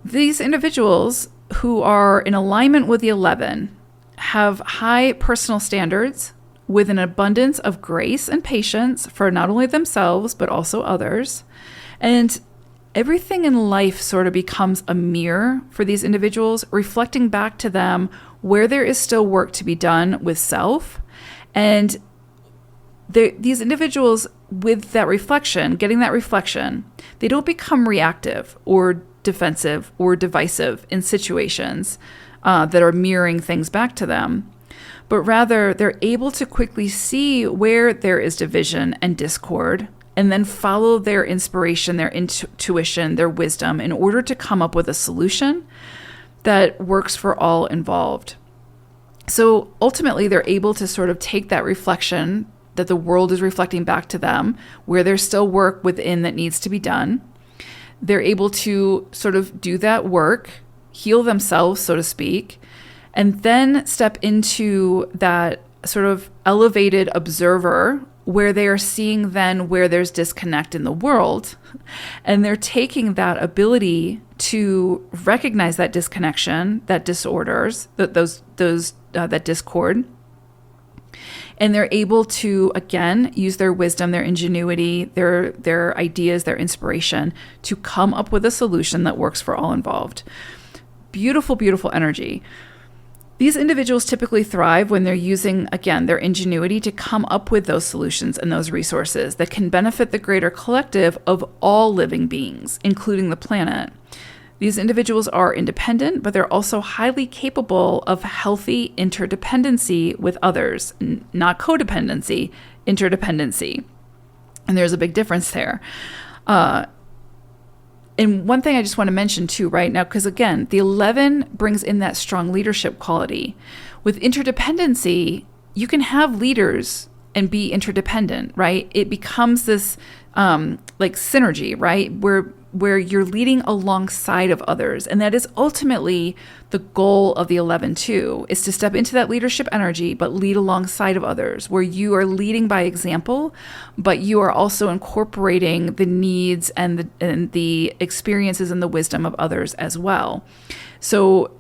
These individuals who are in alignment with the 11 have high personal standards with an abundance of grace and patience for not only themselves, but also others. And everything in life sort of becomes a mirror for these individuals, reflecting back to them where there is still work to be done with self. And these individuals, with that reflection, getting that reflection, they don't become reactive or defensive or divisive in situations that are mirroring things back to them, but rather they're able to quickly see where there is division and discord, and then follow their inspiration, their intuition, their wisdom in order to come up with a solution that works for all involved. So ultimately, they're able to sort of take that reflection that the world is reflecting back to them, where there's still work within that needs to be done. They're able to sort of do that work, heal themselves, so to speak, and then step into that sort of elevated observer where they are seeing then where there's disconnect in the world. And they're taking that ability to recognize that disconnection, that disorders, that discord. And they're able to, again, use their wisdom, their ingenuity, their ideas, their inspiration to come up with a solution that works for all involved. Beautiful, beautiful energy. These individuals typically thrive when they're using, again, their ingenuity to come up with those solutions and those resources that can benefit the greater collective of all living beings, including the planet. These individuals are independent, but they're also highly capable of healthy interdependency with others, not codependency, interdependency. And there's a big difference there. And one thing I just want to mention too right now, because again, the 11 brings in that strong leadership quality. With interdependency, you can have leaders and be interdependent, right? It becomes this like synergy, right? Where you're leading alongside of others. And that is ultimately the goal of the 11 too, is to step into that leadership energy, but lead alongside of others, where you are leading by example, but you are also incorporating the needs and the experiences and the wisdom of others as well. So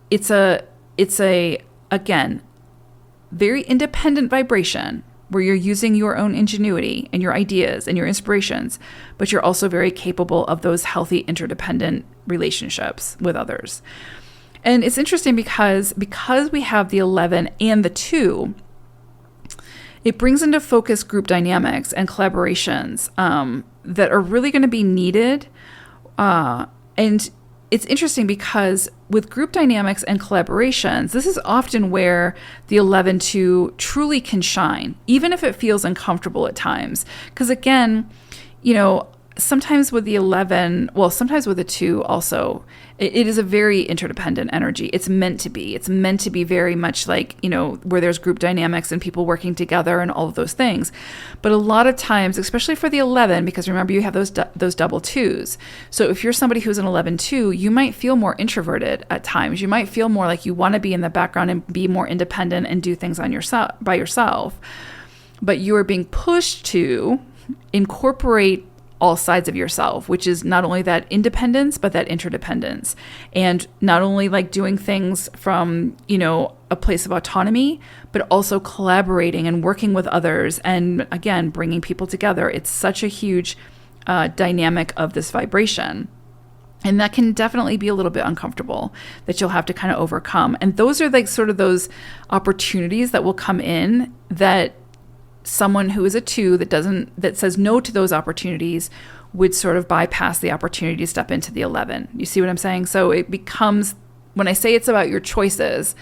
it's a again, very independent vibration, where you're using your own ingenuity and your ideas and your inspirations, but you're also very capable of those healthy interdependent relationships with others. And it's interesting because we have the 11 and the 2, it brings into focus group dynamics and collaborations that are really going to be needed. And it's interesting because with group dynamics and collaborations, this is often where the 11-2 truly can shine, even if it feels uncomfortable at times. Because again, sometimes with the 11, well, sometimes with the 2 also, it is a very interdependent energy. It's meant to be. It's meant to be very much like, where there's group dynamics and people working together and all of those things. But a lot of times, especially for the 11, because remember, you have those double 2s. So if you're somebody who's an 11-2, you might feel more introverted at times. You might feel more like you want to be in the background and be more independent and do things by yourself. But you are being pushed to incorporate all sides of yourself, which is not only that independence, but that interdependence. And not only like doing things from, a place of autonomy, but also collaborating and working with others. And again, bringing people together. It's such a huge dynamic of this vibration. And that can definitely be a little bit uncomfortable that you'll have to kind of overcome. And those are like sort of those opportunities that will come in that someone who is a 2 that says no to those opportunities would sort of bypass the opportunity to step into the 11. You see what I'm saying? So it becomes, when I say it's about your choices,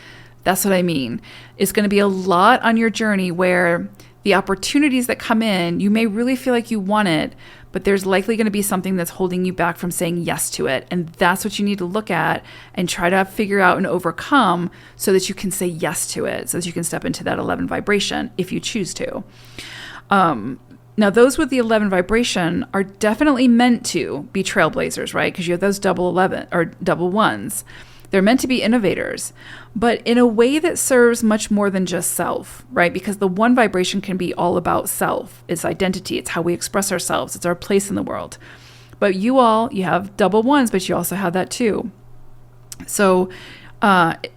that's what I mean. It's going to be a lot on your journey where the opportunities that come in, you may really feel like you want it, but there's likely going to be something that's holding you back from saying yes to it. And that's what you need to look at and try to figure out and overcome so that you can say yes to it, so that you can step into that 11 vibration if you choose to. Now, those with the 11 vibration are definitely meant to be trailblazers, right? Because you have those double 11 or double ones. They're meant to be innovators, but in a way that serves much more than just self, right? Because the 1 vibration can be all about self. It's identity. It's how we express ourselves. It's our place in the world. But you have double 1s, but you also have that too. So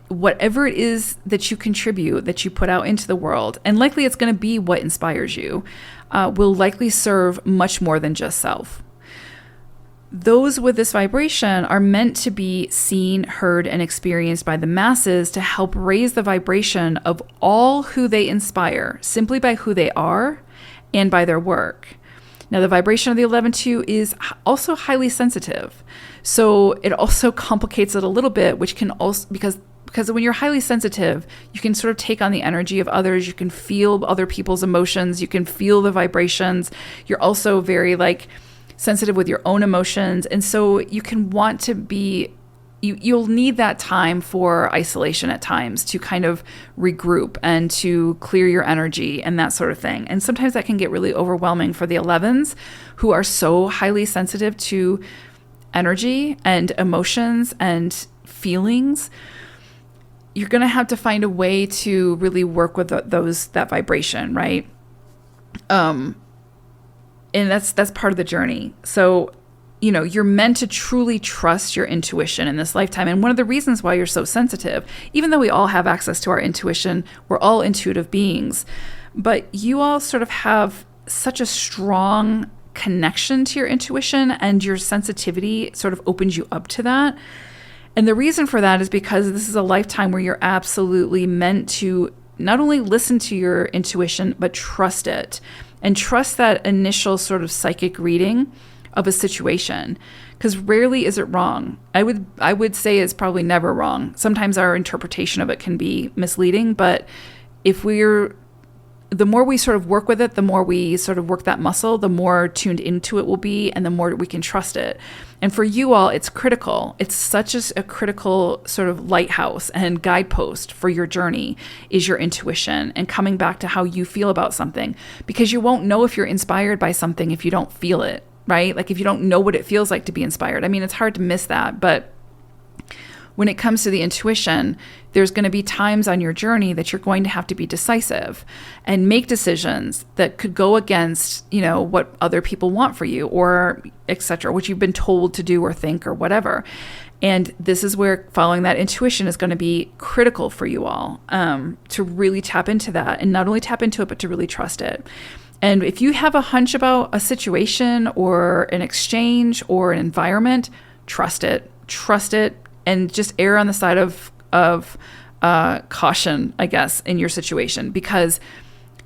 whatever it is that you contribute, that you put out into the world, and likely it's going to be what inspires you, will likely serve much more than just self. Those with this vibration are meant to be seen, heard, and experienced by the masses to help raise the vibration of all who they inspire, simply by who they are and by their work. Now, the vibration of the 11-2 is also highly sensitive. So it also complicates it a little bit, which can also, because when you're highly sensitive, you can sort of take on the energy of others. You can feel other people's emotions. You can feel the vibrations. You're also very sensitive with your own emotions. And so you can want to be, you'll need that time for isolation at times to kind of regroup and to clear your energy and that sort of thing. And sometimes that can get really overwhelming for the 11s who are so highly sensitive to energy and emotions and feelings. You're going to have to find a way to really work with that vibration, right? And that's part of the journey. So, you're meant to truly trust your intuition in this lifetime. And one of the reasons why you're so sensitive, even though we all have access to our intuition, we're all intuitive beings, but you all sort of have such a strong connection to your intuition, and your sensitivity sort of opens you up to that. And the reason for that is because this is a lifetime where you're absolutely meant to not only listen to your intuition, but trust it. And trust that initial sort of psychic reading of a situation, because rarely is it wrong. I would say it's probably never wrong. Sometimes our interpretation of it can be misleading, but the more we sort of work with it, the more we sort of work that muscle, the more tuned into it will be, and the more we can trust it. And for you all, it's critical. It's such a critical sort of lighthouse and guidepost for your journey is your intuition and coming back to how you feel about something, because you won't know if you're inspired by something if you don't feel it, right? Like if you don't know what it feels like to be inspired. I mean, it's hard to miss that, but when it comes to the intuition, there's going to be times on your journey that you're going to have to be decisive and make decisions that could go against, what other people want for you or et cetera, what you've been told to do or think or whatever. And this is where following that intuition is going to be critical for you all, to really tap into that, and not only tap into it, but to really trust it. And if you have a hunch about a situation or an exchange or an environment, trust it, and just err on the side of caution, I guess, in your situation, because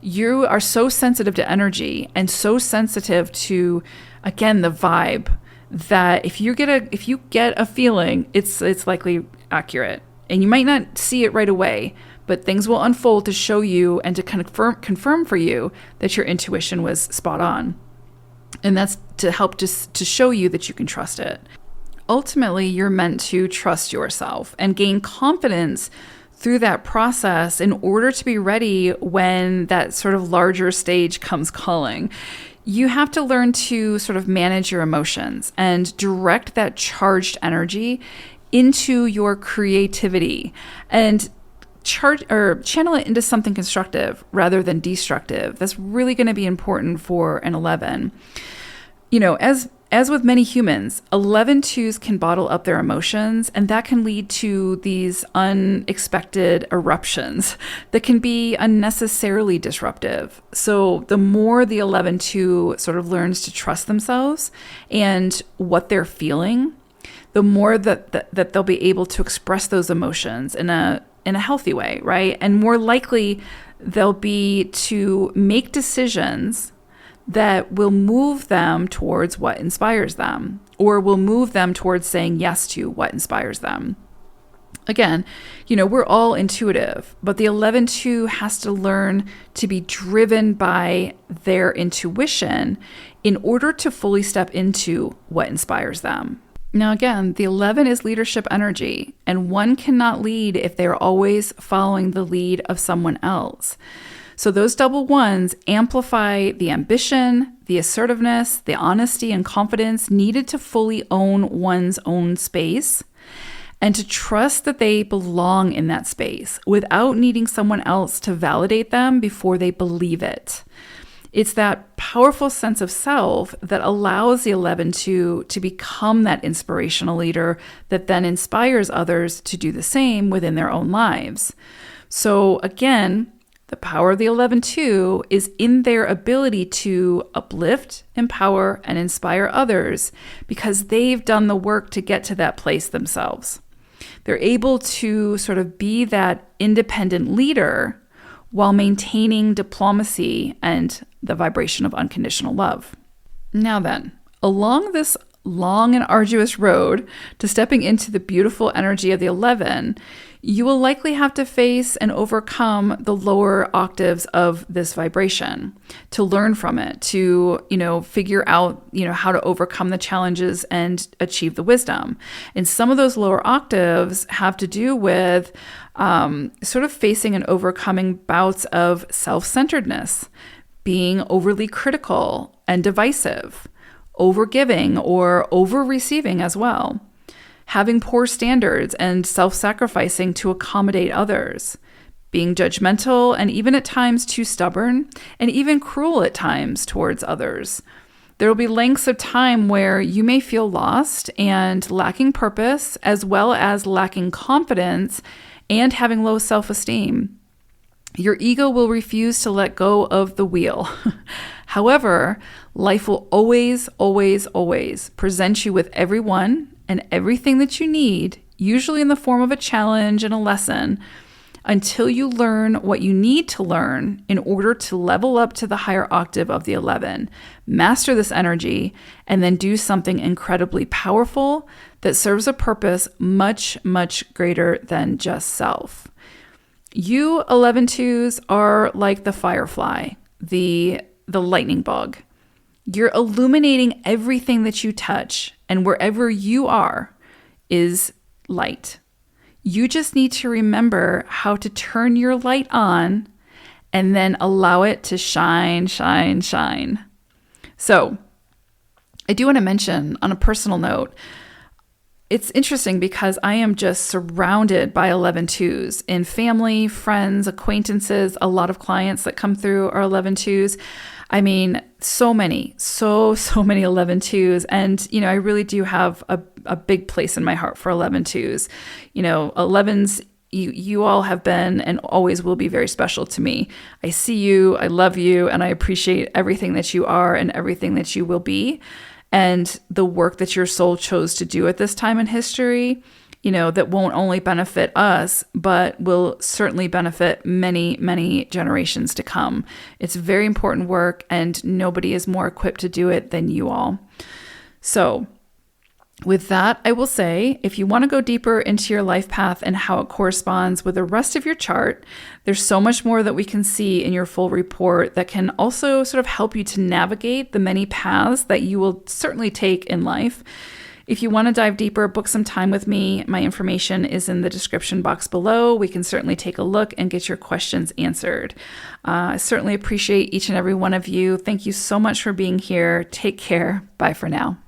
you are so sensitive to energy and so sensitive to, again, the vibe, that if you get a feeling, it's likely accurate. And you might not see it right away, but things will unfold to show you and to confirm for you that your intuition was spot on. And that's to help just to show you that you can trust it. Ultimately, you're meant to trust yourself and gain confidence through that process in order to be ready when that sort of larger stage comes calling. You have to learn to sort of manage your emotions and direct that charged energy into your creativity. And channel it into something constructive rather than destructive. That's really going to be important for an 11. As with many humans, 11-2s can bottle up their emotions, and that can lead to these unexpected eruptions that can be unnecessarily disruptive. So the more the 11-2 sort of learns to trust themselves and what they're feeling, the more that they'll be able to express those emotions in a healthy way, right? And more likely they'll be to make decisions that will move them towards what inspires them, or will move them towards saying yes to what inspires them. Again, we're all intuitive, but the 11-2 has to learn to be driven by their intuition in order to fully step into what inspires them. Now, again, the 11 is leadership energy, and one cannot lead if they're always following the lead of someone else. So those double ones amplify the ambition, the assertiveness, the honesty and confidence needed to fully own one's own space and to trust that they belong in that space without needing someone else to validate them before they believe it. It's that powerful sense of self that allows the 11-2 to become that inspirational leader that then inspires others to do the same within their own lives. So again, the power of the 11-2 is in their ability to uplift, empower, and inspire others because they've done the work to get to that place themselves. They're able to sort of be that independent leader while maintaining diplomacy and the vibration of unconditional love. Now then, along this long and arduous road to stepping into the beautiful energy of the 11, you will likely have to face and overcome the lower octaves of this vibration to learn from it, to, figure out, how to overcome the challenges and achieve the wisdom. And some of those lower octaves have to do with sort of facing and overcoming bouts of self-centeredness, being overly critical and divisive, overgiving or over-receiving as well, having poor standards and self-sacrificing to accommodate others, being judgmental and even at times too stubborn and even cruel at times towards others. There will be lengths of time where you may feel lost and lacking purpose, as well as lacking confidence and having low self-esteem. Your ego will refuse to let go of the wheel. However, life will always, always, always present you with everyone and everything that you need, usually in the form of a challenge and a lesson, until you learn what you need to learn in order to level up to the higher octave of the 11, master this energy, and then do something incredibly powerful that serves a purpose much, much greater than just self. You 11-2s are like the firefly, the lightning bug. You're illuminating everything that you touch, and wherever you are is light. You just need to remember how to turn your light on and then allow it to shine, shine, shine. So I do want to mention on a personal note, it's interesting because I am just surrounded by 11-2s in family, friends, acquaintances. A lot of clients that come through are 11-2s. I mean, so many 11-2s. And, I really do have a big place in my heart for 11-2s. 11s, you all have been and always will be very special to me. I see you, I love you, and I appreciate everything that you are and everything that you will be. And the work that your soul chose to do at this time in history, that won't only benefit us, but will certainly benefit many, many generations to come. It's very important work, and nobody is more equipped to do it than you all. So with that, I will say, if you want to go deeper into your life path and how it corresponds with the rest of your chart, there's so much more that we can see in your full report that can also sort of help you to navigate the many paths that you will certainly take in life. If you want to dive deeper, book some time with me. My information is in the description box below. We can certainly take a look and get your questions answered. I certainly appreciate each and every one of you. Thank you so much for being here. Take care. Bye for now.